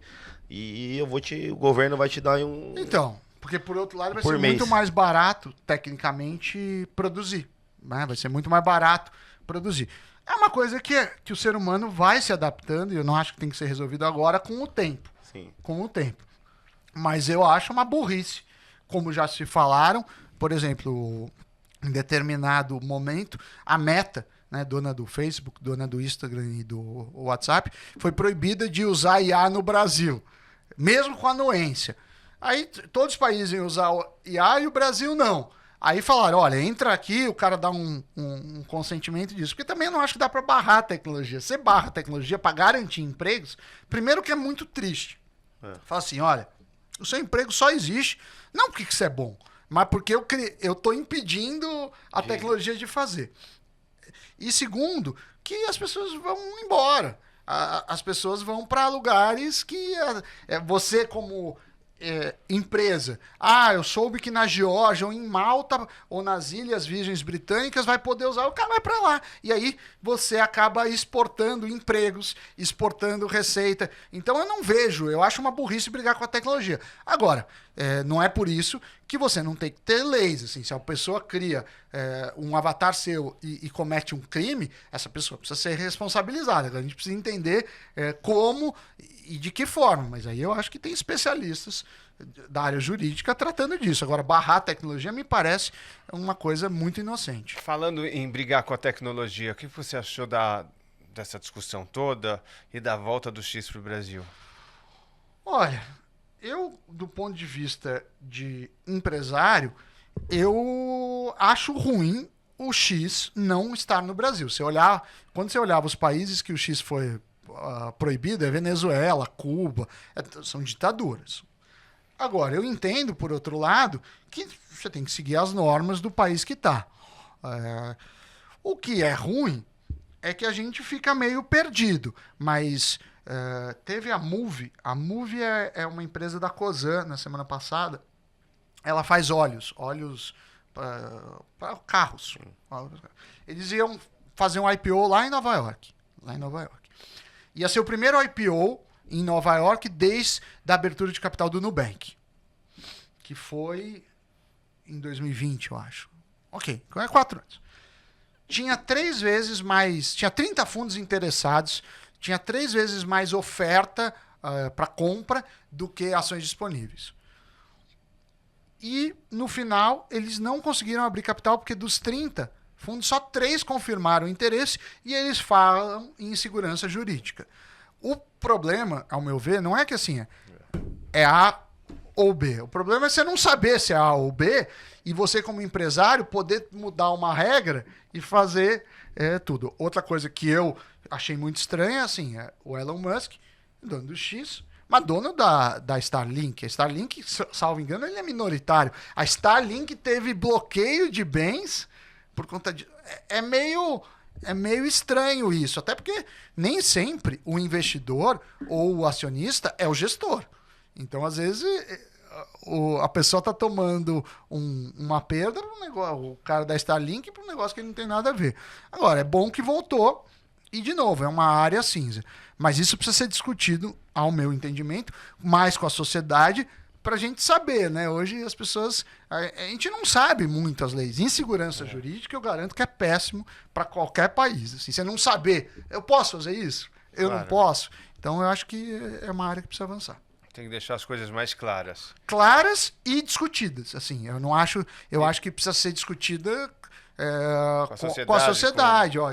e o governo vai te dar aí um... Então, porque por outro lado vai Por ser mês. muito mais barato, tecnicamente, produzir. Né? Vai ser muito mais barato produzir. É uma coisa que o ser humano vai se adaptando, e eu não acho que tem que ser resolvido agora, com o tempo. Sim. Com o tempo. Mas eu acho uma burrice. Como já se falaram, por exemplo, em determinado momento, a Meta, né, dona do Facebook, dona do Instagram e do WhatsApp, foi proibida de usar IA no Brasil, mesmo com anuência. Aí todos os países iam usar o IA e o Brasil não. Aí falaram, olha, entra aqui, o cara dá um consentimento disso. Porque também eu não acho que dá para barrar a tecnologia. Você barra a tecnologia para garantir empregos, primeiro que é muito triste. Fala assim, olha, o seu emprego só existe, não porque isso é bom, mas porque eu estou impedindo a tecnologia de fazer. E segundo, que as pessoas vão embora. As pessoas vão para lugares que você como empresa, eu soube que na Geórgia ou em Malta ou nas Ilhas Virgens Britânicas vai poder usar, o cara vai para lá. E aí você acaba exportando empregos, exportando receita. Então eu acho uma burrice brigar com a tecnologia. Agora, não é por isso que você não tem que ter leis. Assim, se a pessoa cria um avatar seu e comete um crime, essa pessoa precisa ser responsabilizada. A gente precisa entender como e de que forma. Mas aí eu acho que tem especialistas da área jurídica tratando disso. Agora, barrar a tecnologia me parece uma coisa muito inocente. Falando em brigar com a tecnologia, o que você achou dessa discussão toda e da volta do X para o Brasil? Olha, eu, do ponto de vista de empresário, eu acho ruim o X não estar no Brasil. Quando você olhava os países que o X foi proibido, é Venezuela, Cuba, são ditaduras. Agora, eu entendo, por outro lado, que você tem que seguir as normas do país que está. O que é ruim é que a gente fica meio perdido, mas teve a Moove. A Moove é uma empresa da Cosan, na semana passada. Ela faz óleos para carros. Eles iam fazer um IPO lá em Nova York. Ia ser o primeiro IPO em Nova York desde a abertura de capital do Nubank, que foi em 2020, eu acho. Ok, 4 anos. Tinha 3 vezes mais... Tinha 30 fundos interessados, tinha 3 vezes mais oferta para compra do que ações disponíveis. E, no final, eles não conseguiram abrir capital porque dos 30 fundos, só 3 confirmaram o interesse e eles falam em insegurança jurídica. O problema, ao meu ver, não é que assim é A ou B. O problema é você não saber se é A ou B e você, como empresário, poder mudar uma regra e fazer tudo. Outra coisa que eu achei muito estranha assim, é o Elon Musk, dono do X, mas dono da Starlink. A Starlink, salvo engano, ele é minoritário. A Starlink teve bloqueio de bens por conta de... É meio estranho isso, até porque nem sempre o investidor ou o acionista é o gestor. Então, às vezes, a pessoa está tomando uma perda para um negócio, o cara da Starlink para um negócio que ele não tem nada a ver. Agora, é bom que voltou e, de novo, é uma área cinza. Mas isso precisa ser discutido, ao meu entendimento, mais com a sociedade, para a gente saber, né? Hoje as pessoas... A gente não sabe muito as leis. Insegurança jurídica, eu garanto que é péssimo para qualquer país. Assim, você não saber, eu posso fazer isso? Eu não posso? Então, eu acho que é uma área que precisa avançar. Tem que deixar as coisas mais claras. Claras e discutidas. Assim, eu acho que precisa ser discutida com a sociedade. Ó,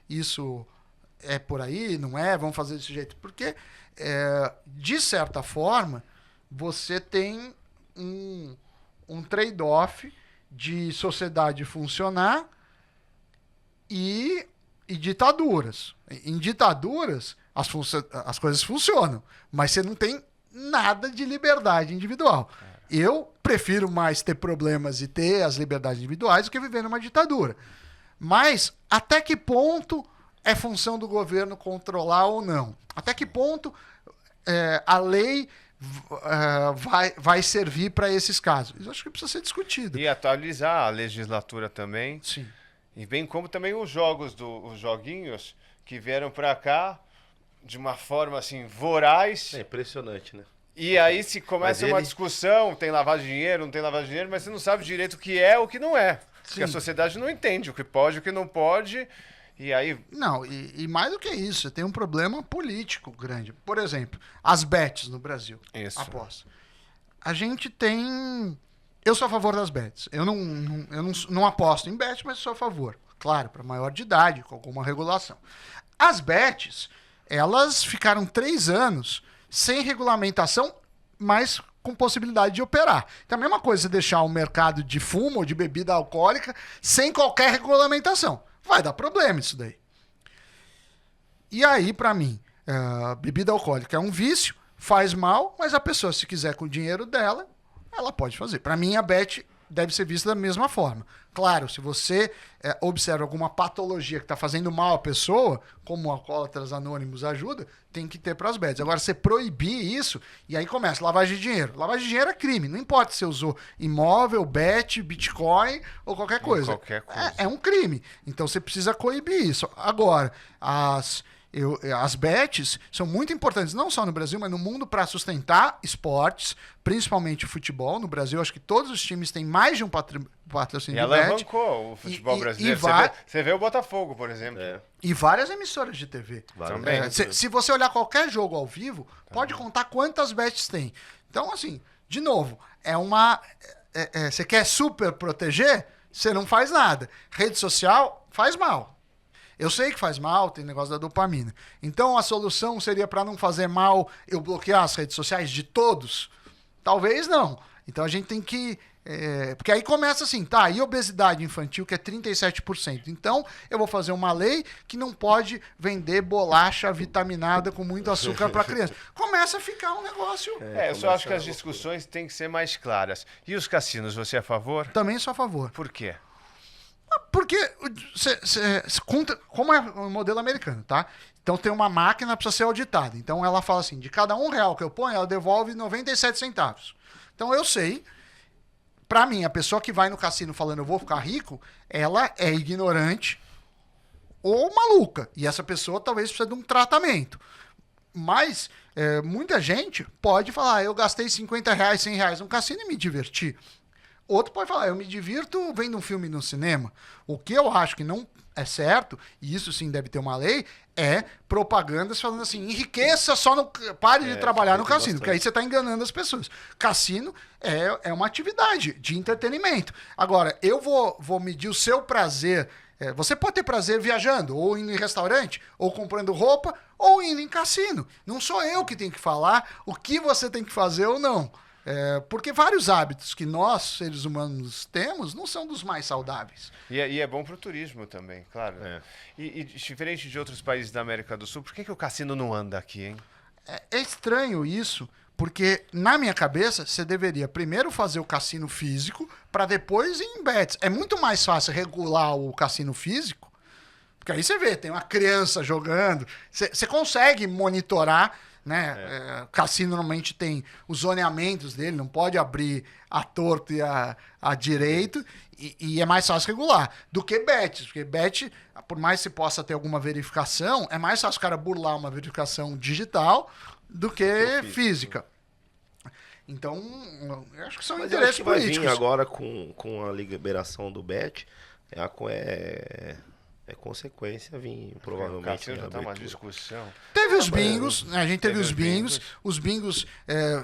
isso é por aí, não é? Vamos fazer desse jeito. Porque, de certa forma, você tem um trade-off de sociedade funcionar e ditaduras. Em ditaduras, as coisas funcionam, mas você não tem nada de liberdade individual. Eu prefiro mais ter problemas e ter as liberdades individuais do que viver numa ditadura. Mas até que ponto é função do governo controlar ou não? Até que ponto a lei vai servir para esses casos? Isso acho que precisa ser discutido. E atualizar a legislatura também. Sim. E bem como também os joguinhos que vieram para cá de uma forma assim voraz. É impressionante, né? E aí se começa Mas uma ele- discussão, tem lavagem de dinheiro, não tem lavagem de dinheiro, mas você não sabe direito o que é ou o que não é. Porque a Sim. sociedade não entende o que pode, o que não pode. E aí, Não, e mais do que isso, tem um problema político grande. Por exemplo, as bets no Brasil. Isso. Aposta. A gente tem. Eu sou a favor das bets. Eu não aposto em bet, mas sou a favor. Claro, para maior de idade, com alguma regulação. As bets, elas ficaram 3 anos sem regulamentação, mas com possibilidade de operar. Então, a mesma coisa você deixar o mercado de fumo ou de bebida alcoólica sem qualquer regulamentação. Vai dar problema isso daí. E aí, para mim, bebida alcoólica é um vício, faz mal, mas a pessoa, se quiser com o dinheiro dela, ela pode fazer. Para mim, a bet deve ser vista da mesma forma. Claro, se você observa alguma patologia que está fazendo mal à pessoa, como o Alcoólatras Anônimos ajuda, tem que ter para as bets. Agora, você proibir isso, e aí começa lavagem de dinheiro. Lavagem de dinheiro é crime. Não importa se você usou imóvel, bet, bitcoin ou qualquer coisa. qualquer coisa. É um crime. Então, você precisa coibir isso. Agora, as bets são muito importantes, não só no Brasil, mas no mundo, para sustentar esportes, principalmente o futebol. No Brasil, acho que todos os times têm mais de um e patrocínio de ela bet. alavancou o futebol E brasileiro. Você vê o Botafogo, por exemplo. É, E várias emissoras de TV. várias Também. vezes. Se você olhar qualquer jogo ao vivo, pode contar quantas bets tem. Então, assim, de novo, você quer super proteger, você não faz nada. Rede social faz mal. Eu sei que faz mal, tem negócio da dopamina. Então, a solução seria, para não fazer mal, eu bloquear as redes sociais de todos? Talvez não. Então, a gente tem que... porque aí começa assim, tá, e obesidade infantil, que é 37%. Então, eu vou fazer uma lei que não pode vender bolacha vitaminada com muito açúcar para criança. Começa a ficar um negócio... Eu só acho que as discussões têm que ser mais claras. E os cassinos, você é a favor? Também sou a favor. Por quê? Porque, como é o modelo americano, tá? Então tem uma máquina, precisa ser auditada. Então ela fala assim, de cada R$1 que eu ponho, ela devolve 97 centavos. Então eu sei, pra mim, a pessoa que vai no cassino falando eu vou ficar rico, ela é ignorante ou maluca. E essa pessoa talvez precise de um tratamento. Mas muita gente pode falar, eu gastei R$50, R$100 no cassino e me diverti. Outro pode falar, eu me divirto vendo um filme no cinema. O que eu acho que não é certo, e isso sim deve ter uma lei, é propagandas falando assim, enriqueça só no... Pare de trabalhar no cassino, bastante. porque aí você está enganando as pessoas. Cassino é uma atividade de entretenimento. Agora, eu vou medir o seu prazer. Você pode ter prazer viajando, ou indo em restaurante, ou comprando roupa, ou indo em cassino. Não sou eu que tenho que falar o que você tem que fazer ou não. Porque vários hábitos que nós, seres humanos, temos não são dos mais saudáveis. E é bom pro turismo também, claro. É. E diferente de outros países da América do Sul, por que o cassino não anda aqui, hein? É estranho isso, porque na minha cabeça você deveria primeiro fazer o cassino físico para depois ir em bets. É muito mais fácil regular o cassino físico, porque aí você vê, tem uma criança jogando, você consegue monitorar, né? Cassino normalmente tem os zoneamentos dele, não pode abrir a torto e a direito, e é mais fácil regular do que bet, porque bet, por mais que você possa ter alguma verificação, é mais fácil o cara burlar uma verificação digital do que física. Então, eu acho que são Mas eu interesses acho que vai vir políticos. agora com a liberação do bet, é consequência vir, O provavelmente. cassino em já tá uma abertura. discussão. Teve os bingos, né? A gente teve Teve os bingos, os bingos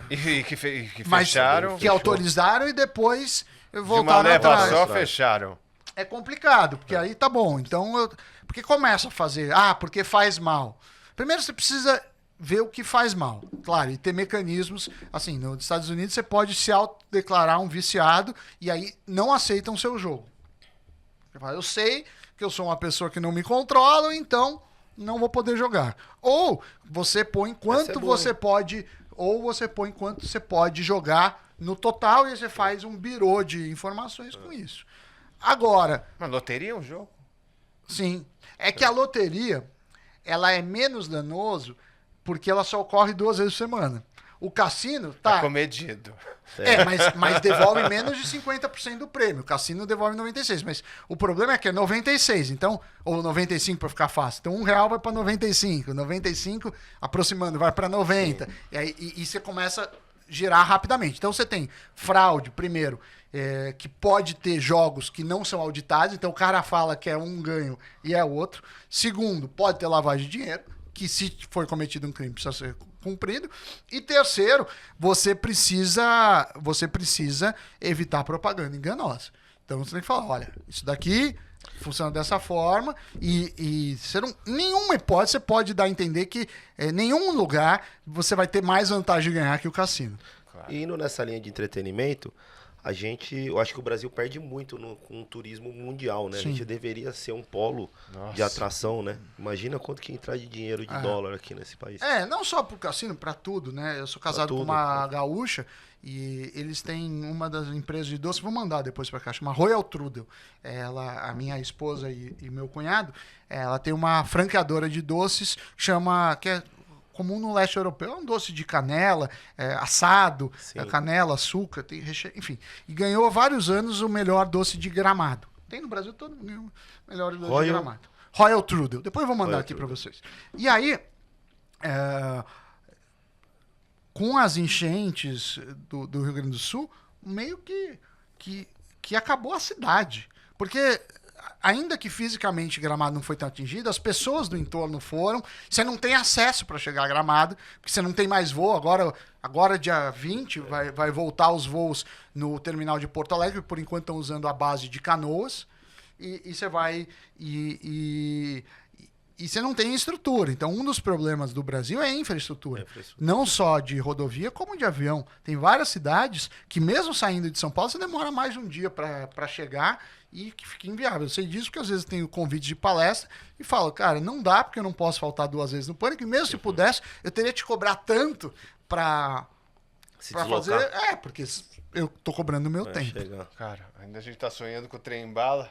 E que mas fecharam. que autorizaram e depois De uma voltaram leva atrás. só, fecharam. É complicado, porque aí tá bom. Então, porque começa a fazer, porque faz mal. Primeiro você precisa ver o que faz mal. Claro, e ter mecanismos, assim, nos Estados Unidos você pode se autodeclarar um viciado e aí não aceitam o seu jogo. Você fala, eu sei que eu sou uma pessoa que não me controla, então não vou poder jogar. Ou você põe quanto você pode, ou você põe quanto você pode jogar no total e você faz um birô de informações com isso. Agora, Mas loteria é um jogo. sim, é que a loteria, ela é menos danoso porque ela só ocorre 2 vezes por semana. O cassino, Tá tá. comedido. Mas devolve menos de 50% do prêmio. O cassino devolve 96%. Mas o problema é que é 96%, então, ou 95% para ficar fácil. Então, R$1 vai para 95%. 95%, aproximando, vai para 90%. E você começa a girar rapidamente. Então, você tem fraude, primeiro, que pode ter jogos que não são auditados. Então, o cara fala que é um ganho e é outro. Segundo, pode ter lavagem de dinheiro, que se for cometido um crime precisa ser cumprido. E terceiro, você precisa evitar propaganda enganosa. Então você tem que falar, olha, isso daqui funciona dessa forma e nenhuma hipótese você pode dar a entender que em nenhum lugar você vai ter mais vantagem de ganhar que o cassino. Claro. E indo nessa linha de entretenimento, eu acho que o Brasil perde muito com o turismo mundial, né? Sim. A gente deveria ser um polo de atração, né? Imagina quanto que entrar de dinheiro de dólar aqui nesse país. Não só pro cassino, para tudo, né? Eu sou casado com uma gaúcha e eles têm uma das empresas de doce, vou mandar depois para cá, chama Royal Trudel. A minha esposa e meu cunhado, ela tem uma franqueadora de doces que é comum no leste europeu, é um doce de canela, assado, canela, açúcar, tem recheio, enfim. E ganhou há vários anos o melhor doce de Gramado. Tem no Brasil todo o melhor doce de Gramado. Royal Trudel. Depois eu vou mandar aqui para vocês. E aí, com as enchentes do Rio Grande do Sul, meio que acabou a cidade. Porque ainda que fisicamente Gramado não foi tão atingido, as pessoas do entorno foram. Você não tem acesso para chegar a Gramado, porque você não tem mais voo. Agora dia 20, vai voltar os voos no terminal de Porto Alegre. Por enquanto estão usando a base de Canoas. E você vai... E você não tem estrutura. Então, um dos problemas do Brasil é a infraestrutura. Não só de rodovia, como de avião. Tem várias cidades que, mesmo saindo de São Paulo, você demora mais de um dia para chegar e que fica inviável. Eu sei disso porque às vezes tenho convite de palestra e falo, cara, não dá porque eu não posso faltar 2 vezes no Pânico. E mesmo se pudesse, eu teria que te cobrar tanto para fazer... porque eu tô cobrando o meu tempo. Chegar. Cara, ainda a gente tá sonhando com o trem-bala.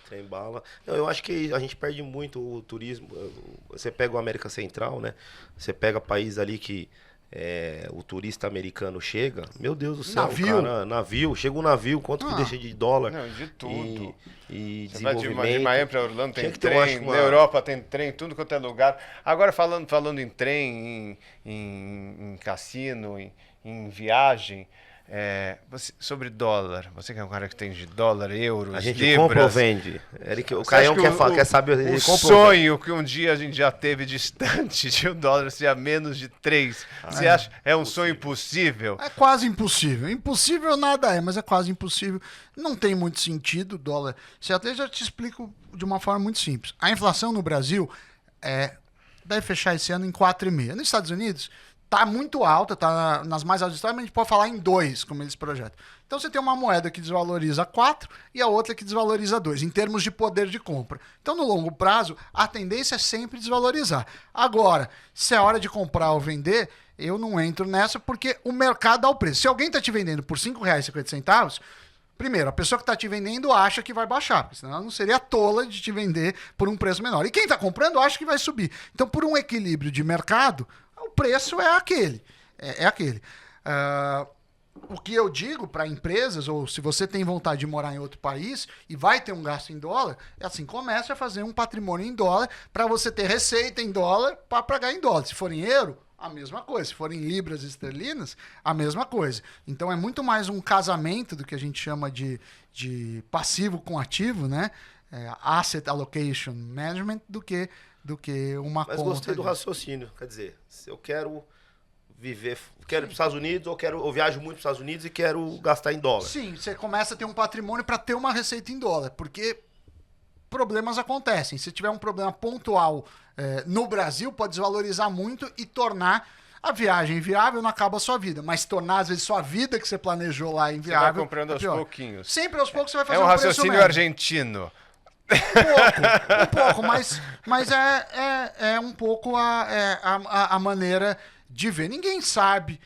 Trem bala. Eu acho que a gente perde muito o turismo. Você pega o América Central, né? Você pega país ali que o turista americano chega. Meu Deus do céu, navio. Chega um navio, quanto que deixa de dólar? Não, de tudo. E você vai de Miami para Orlando, tem que trem. Na Europa tem trem, tudo quanto é lugar. Agora, falando em trem, em cassino, em viagem... sobre dólar, você que é um cara que tem de dólar, euros, a gente libras, compra ou vende? O Caião quer saber. O sonho que um dia a gente já teve distante de o dólar ser a menos de 3. Você acha um sonho impossível? É quase impossível. Impossível nada mas é quase impossível. Não tem muito sentido o dólar. Se até já te explico de uma forma muito simples. A inflação no Brasil deve fechar esse ano em 4,5%. Nos Estados Unidos tá muito alta, tá nas mais altas histórias, mas a gente pode falar em 2, como eles projetam. Então você tem uma moeda que desvaloriza 4 e a outra que desvaloriza 2, em termos de poder de compra. Então, no longo prazo, a tendência é sempre desvalorizar. Agora, se é hora de comprar ou vender, eu não entro nessa porque o mercado dá o preço. Se alguém está te vendendo por R$ 5,50, primeiro, a pessoa que está te vendendo acha que vai baixar, porque senão ela não seria tola de te vender por um preço menor. E quem está comprando acha que vai subir. Então, por um equilíbrio de mercado, o preço é aquele. O que eu digo para empresas, ou se você tem vontade de morar em outro país e vai ter um gasto em dólar, é assim, comece a fazer um patrimônio em dólar para você ter receita em dólar para pagar em dólar. Se for em euro, a mesma coisa. Se for em libras esterlinas, a mesma coisa. Então é muito mais um casamento do que a gente chama de passivo com ativo, né? Asset Allocation Management, do que uma conta. Mas gostei do raciocínio. Quer dizer, se eu quero ir para os Estados Unidos, eu viajo muito para os Estados Unidos e quero gastar em dólar. Sim, você começa a ter um patrimônio para ter uma receita em dólar, porque problemas acontecem. Se tiver um problema pontual no Brasil, pode desvalorizar muito e tornar a viagem inviável, não acaba a sua vida. Mas tornar, às vezes, sua vida que você planejou lá inviável... Você vai comprando aos pouquinhos. Sempre aos poucos você vai fazer um raciocínio argentino. Um pouco, mas é um pouco a maneira de ver. Ninguém sabe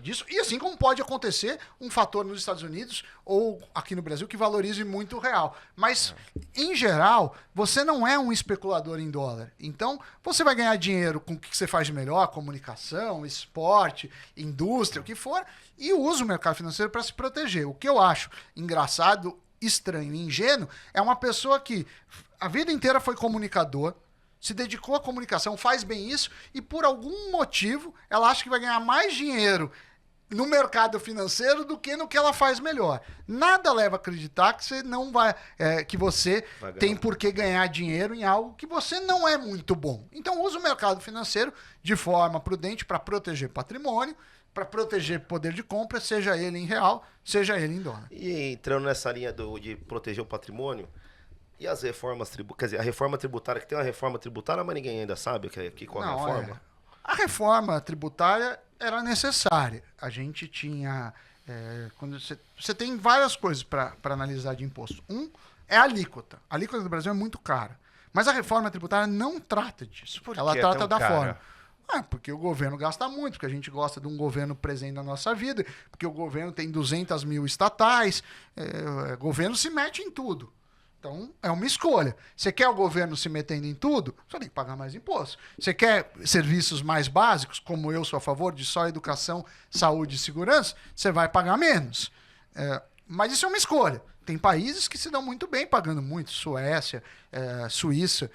disso. E assim como pode acontecer um fator nos Estados Unidos ou aqui no Brasil que valorize muito o real. Mas, em geral, você não é um especulador em dólar. Então, você vai ganhar dinheiro com o que você faz de melhor, comunicação, esporte, indústria, o que for, e usa o mercado financeiro para se proteger. O que eu acho engraçado, estranho e ingênuo é uma pessoa que a vida inteira foi comunicador, se dedicou à comunicação, faz bem isso, e por algum motivo ela acha que vai ganhar mais dinheiro no mercado financeiro do que no que ela faz melhor. Nada leva a acreditar que você não vai, que você tem por que ganhar dinheiro em algo que você não é muito bom. Então use o mercado financeiro de forma prudente para proteger patrimônio, para proteger poder de compra, seja ele em real, seja ele em dólar. E entrando nessa linha de proteger o patrimônio, e as reformas tributárias? Quer dizer, a reforma tributária, que tem uma reforma tributária, mas ninguém ainda sabe que com a reforma. A reforma tributária era necessária. A gente tinha... quando você tem várias coisas para analisar de imposto. É a alíquota. A alíquota do Brasil é muito cara. Mas a reforma tributária não trata disso. Ela trata da forma. Porque o governo gasta muito, porque a gente gosta de um governo presente na nossa vida, porque o governo tem 200 mil estatais, o governo se mete em tudo. Então, é uma escolha. Você quer o governo se metendo em tudo? Você tem que pagar mais imposto. Você quer serviços mais básicos, como eu sou a favor de só educação, saúde e segurança? Você vai pagar menos. Mas isso é uma escolha. Tem países que se dão muito bem pagando muito. Suécia, Suíça,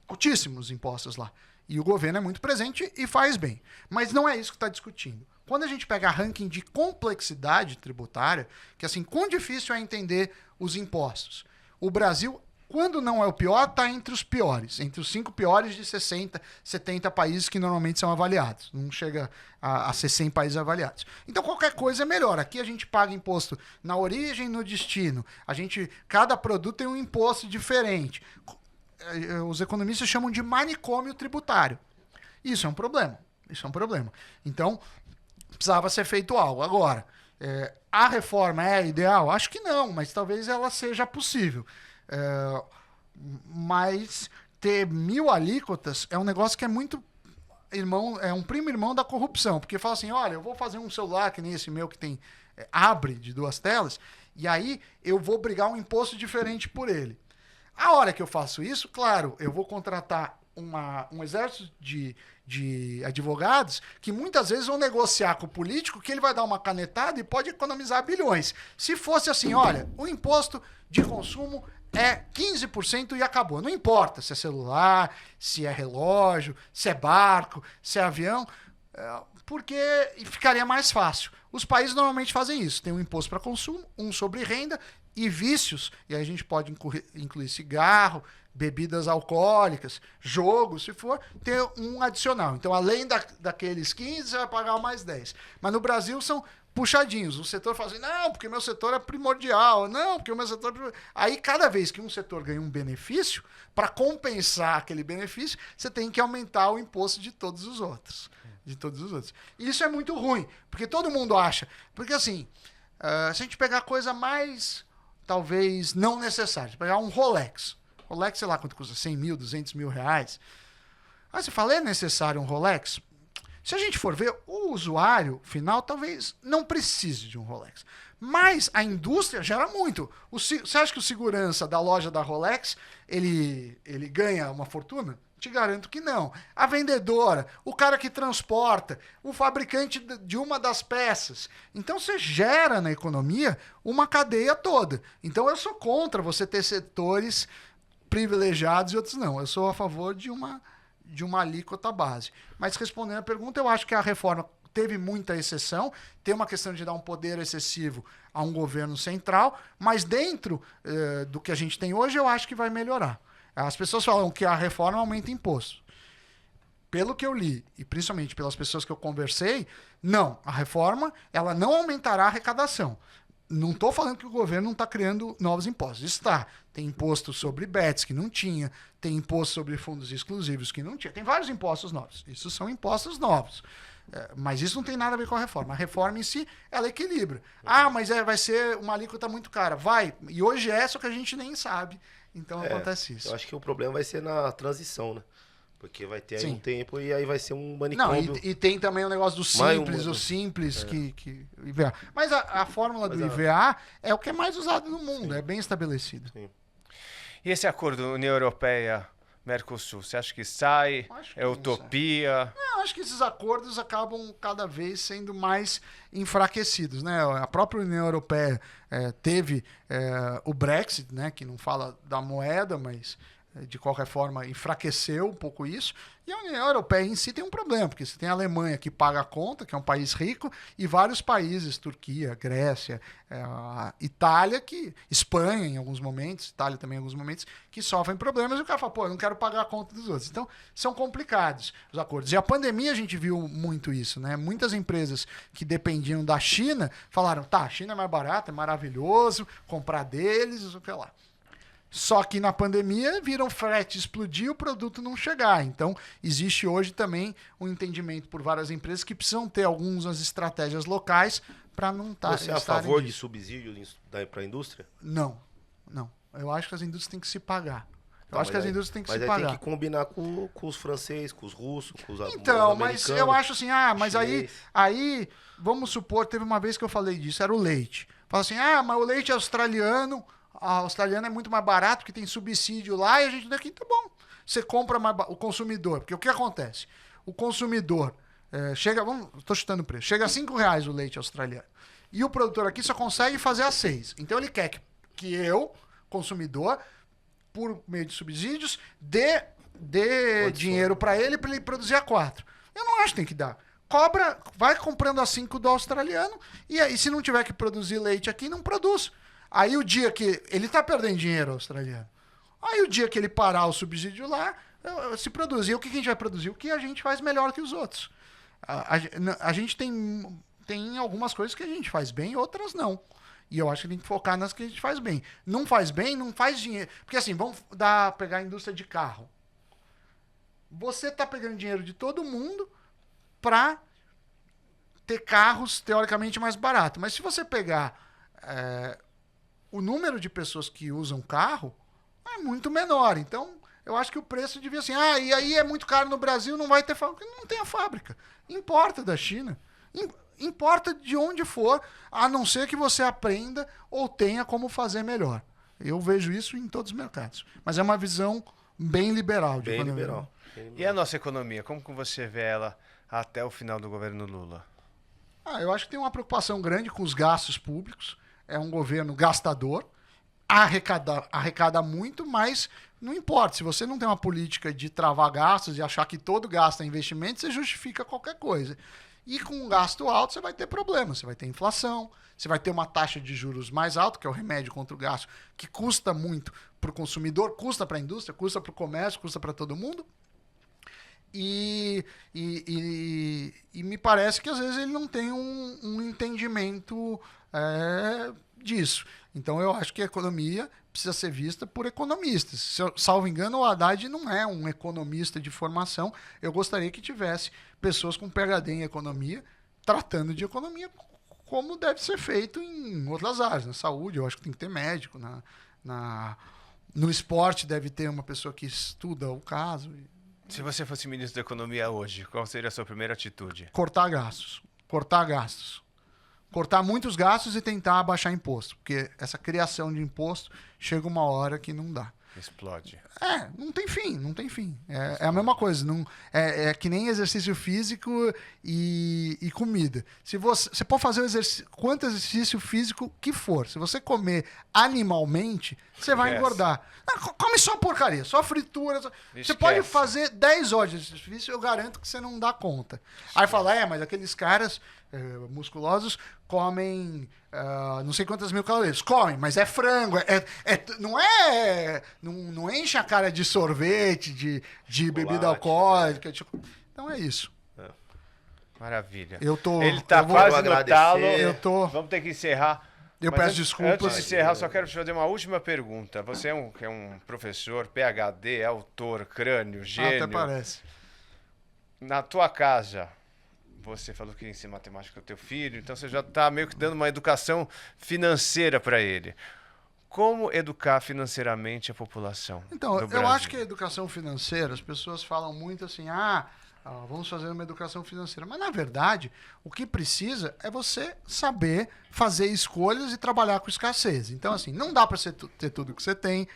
altíssimos impostos lá. E o governo é muito presente e faz bem. Mas não é isso que está discutindo. Quando a gente pega ranking de complexidade tributária, que assim, quão difícil é entender os impostos. O Brasil, quando não é o pior, está entre os piores. Entre os 5 piores de 60, 70 países que normalmente são avaliados. Não chega a ser 100 países avaliados. Então, qualquer coisa é melhor. Aqui a gente paga imposto na origem e no destino. Cada produto tem um imposto diferente. Os economistas chamam de manicômio tributário. Isso é um problema. Então, precisava ser feito algo. Agora, a reforma é ideal? Acho que não, mas talvez ela seja possível. Mas ter 1000 alíquotas é um negócio que é muito é um primo irmão da corrupção, porque fala assim, olha, eu vou fazer um celular que nem esse meu que tem abre de 2 telas, e aí eu vou brigar um imposto diferente por ele. A hora que eu faço isso, claro, eu vou contratar um exército de advogados que muitas vezes vão negociar com o político que ele vai dar uma canetada e pode economizar bilhões. Se fosse assim, olha, o imposto de consumo é 15% e acabou. Não importa se é celular, se é relógio, se é barco, se é avião, porque ficaria mais fácil. Os países normalmente fazem isso. Tem um imposto para consumo, um sobre renda e vícios. E aí a gente pode incluir cigarro, bebidas alcoólicas, jogo, se for, ter um adicional. Então, além daqueles 15, você vai pagar mais 10. Mas no Brasil são puxadinhos. O setor fala assim, não, porque o meu setor é primordial. Não, porque o meu setor é primordial. Aí, cada vez que um setor ganha um benefício, para compensar aquele benefício, você tem que aumentar o imposto de todos os outros. E isso é muito ruim, porque todo mundo acha. Porque, assim, se a gente pegar a coisa mais, talvez, não necessária, pegar um Rolex, sei lá quanto custa, 100 mil, 200 mil reais. Aí você fala, é necessário um Rolex? Se a gente for ver, o usuário final talvez não precise de um Rolex. Mas a indústria gera muito. Você acha que o segurança da loja da Rolex, ele ganha uma fortuna? Te garanto que não. A vendedora, o cara que transporta, o fabricante de uma das peças. Então você gera na economia uma cadeia toda. Então eu sou contra você ter setores privilegiados e outros não. Eu sou a favor de uma alíquota base. Mas respondendo a pergunta, eu acho que a reforma teve muita exceção, tem uma questão de dar um poder excessivo a um governo central, mas dentro do que a gente tem hoje, eu acho que vai melhorar. As pessoas falam que a reforma aumenta imposto. Pelo que eu li, e principalmente pelas pessoas que eu conversei, não, a reforma ela não aumentará a arrecadação. Não estou falando que o governo não está criando novos impostos. Está. Tem imposto sobre bets que não tinha, tem imposto sobre fundos exclusivos que não tinha. Tem vários impostos novos. Isso são impostos novos. Mas isso não tem nada a ver com a reforma. A reforma em si, ela equilibra. Ah, mas vai ser uma alíquota muito cara. Vai. E hoje é, só que a gente nem sabe. Então acontece isso. Eu acho que o problema vai ser na transição, né? Porque vai ter aí Sim. um tempo e aí vai ser um Não, manicômio. e tem também o negócio do Mais simples, um- o simples que IVA. Mas a fórmula Mas do a- IVA é o que é mais usado no mundo, é bem estabelecido. Sim. E esse acordo União Europeia, Mercosul, você acha que sai? Acho que É não utopia? Eu acho que esses acordos acabam cada vez sendo mais enfraquecidos, né? A própria União Europeia teve o Brexit, né? Que não fala da moeda, mas de qualquer forma enfraqueceu um pouco isso. E a União Europeia em si tem um problema, porque você tem a Alemanha que paga a conta, que é um país rico, e vários países, Turquia, Grécia, Itália, Espanha em alguns momentos, Itália também em alguns momentos, que sofrem problemas, e o cara fala, pô, eu não quero pagar a conta dos outros. Então, são complicados os acordos. E a pandemia a gente viu muito isso, né? Muitas empresas que dependiam da China falaram, tá, a China é mais barata, é maravilhoso, comprar deles, não sei o que lá. Só que na pandemia viram frete explodir e o produto não chegar. Então, existe hoje também um entendimento por várias empresas que precisam ter algumas estratégias locais para não estar. Você é a favor de subsídio para a indústria? Não, não. Eu acho que as indústrias têm que se pagar. Eu Tá, acho que as aí- indústrias têm que mas se aí pagar. tem que combinar com os franceses, com os russos, com os Então, os mas americanos. eu acho assim, mas chinês. aí, vamos supor, teve uma vez que eu falei disso, era o leite. Fala assim, mas o leite australiano, a australiana é muito mais barato, porque tem subsídio lá, e a gente daqui, tá bom. Você compra mais o consumidor, porque o que acontece? O consumidor chega, estou chutando o preço, chega a R$5 o leite australiano. E o produtor aqui só consegue fazer a 6. Então ele quer que eu, consumidor, por meio de subsídios, dê dinheiro para ele produzir a 4. Eu não acho que tem que dar. Cobra, vai comprando a 5 do australiano, e aí se não tiver que produzir leite aqui, não produz. Aí o dia que ele tá perdendo dinheiro australiano. Aí o dia que ele parar o subsídio lá, se produzir, o que a gente vai produzir? O que a gente faz melhor que os outros. A gente tem algumas coisas que a gente faz bem, outras não. E eu acho que tem que focar nas que a gente faz bem. Não faz bem, não faz dinheiro. Porque assim, vamos pegar a indústria de carro. Você tá pegando dinheiro de todo mundo para ter carros teoricamente mais baratos. Mas se você pegar o número de pessoas que usam carro, é muito menor. Então, eu acho que o preço devia assim, e aí é muito caro no Brasil, não vai ter fábrica. Não tem a fábrica. Importa da China. Importa de onde for, a não ser que você aprenda ou tenha como fazer melhor. Eu vejo isso em todos os mercados. Mas é uma visão bem liberal. Bem liberal. E a nossa economia, como que você vê ela até o final do governo Lula? Eu acho que tem uma preocupação grande com os gastos públicos. É um governo gastador, arrecada muito, mas não importa. Se você não tem uma política de travar gastos e achar que todo gasto é investimento, você justifica qualquer coisa. E com um gasto alto, você vai ter problemas. Você vai ter inflação, você vai ter uma taxa de juros mais alta, que é o remédio contra o gasto, que custa muito para o consumidor, custa para a indústria, custa para o comércio, custa para todo mundo. E me parece que às vezes ele não tem um entendimento disso. Então eu acho que a economia precisa ser vista por economistas. Se eu, salvo engano, o Haddad não é um economista de formação. Eu gostaria que tivesse pessoas com PhD em economia tratando de economia como deve ser feito em outras áreas. Na saúde, eu acho que tem que ter médico. No esporte deve ter uma pessoa que estuda o caso. Se você fosse ministro da Economia hoje, qual seria a sua primeira atitude? Cortar gastos. Cortar muitos gastos e tentar abaixar imposto. Porque essa criação de imposto chega uma hora que não dá. Explode. Não tem fim. É a mesma coisa. É que nem exercício físico e comida. Se você pode fazer quanto exercício físico que for. Se você comer animalmente, você vai engordar. Não, come só porcaria, só fritura. Você pode fazer 10 horas de exercício físico, eu garanto que você não dá conta. Aí fala, mas aqueles caras musculosos comem não sei quantas mil calorias. Comem, mas é frango. Não enche a cara de sorvete, de bebida alcoólica. Então é isso. Maravilha. Ele tá quase no talo. Vamos ter que encerrar. Eu peço desculpas. Antes de encerrar, só quero te fazer uma última pergunta. Você é um professor, PhD, autor, crânio, gênio. Até parece. Na tua casa, você falou que ensina matemática ao teu filho, então você já está meio que dando uma educação financeira para ele. como educar financeiramente a população Então, do eu Brasil? acho que a educação financeira, as pessoas falam muito assim, vamos fazer uma educação financeira. Mas, na verdade, o que precisa é você saber fazer escolhas e trabalhar com escassez. Então, assim, não dá para ter tudo que você tem.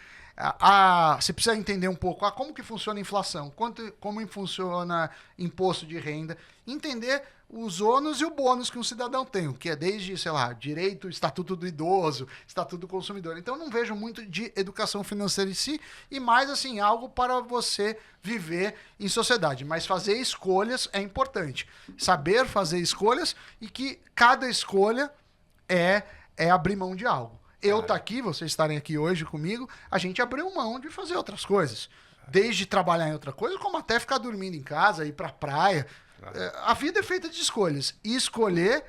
Você precisa entender um pouco como que funciona a inflação, como funciona imposto de renda, entender os ônus e o bônus que um cidadão tem, que é desde, sei lá, direito, estatuto do idoso, estatuto do consumidor. Então, eu não vejo muito de educação financeira em si, e mais, assim, algo para você viver em sociedade. Mas fazer escolhas é importante. Saber fazer escolhas e que cada escolha é abrir mão de algo. Eu estar aqui, vocês estarem aqui hoje comigo, a gente abriu mão de fazer outras coisas. Desde trabalhar em outra coisa, como até ficar dormindo em casa, ir pra praia. A vida é feita de escolhas. E escolher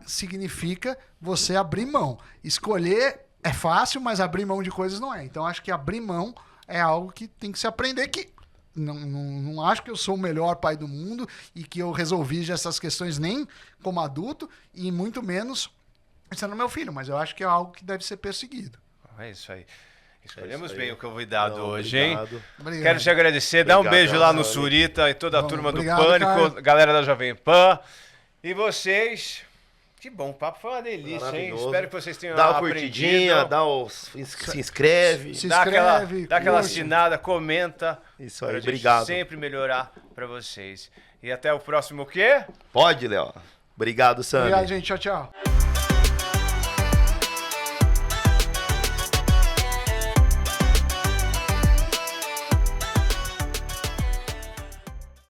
significa você abrir mão. Escolher é fácil, mas abrir mão de coisas não é. Então, acho que abrir mão é algo que tem que se aprender, que não acho que eu sou o melhor pai do mundo e que eu resolvi essas questões nem como adulto e muito menos sendo meu filho, mas eu acho que é algo que deve ser perseguido. É isso aí. Escolhemos bem o convidado hoje, obrigado. hein? Obrigado. Quero te agradecer. Dá um Obrigado, beijo lá no Sani. Surita e toda a Bom, turma obrigado, do Pânico, cara. galera da Jovem Pan. E vocês... Que bom, o papo foi uma delícia, hein? Maravilhoso. Espero que vocês tenham Dá uma aprendido. curtidinha, se inscreve. Se Dá aquela curte. assinada, comenta. Isso aí, pra gente obrigado. sempre melhorar pra vocês. E até o próximo o quê? Pode, Léo. Obrigado, Sandro. Obrigado, gente. Tchau, tchau.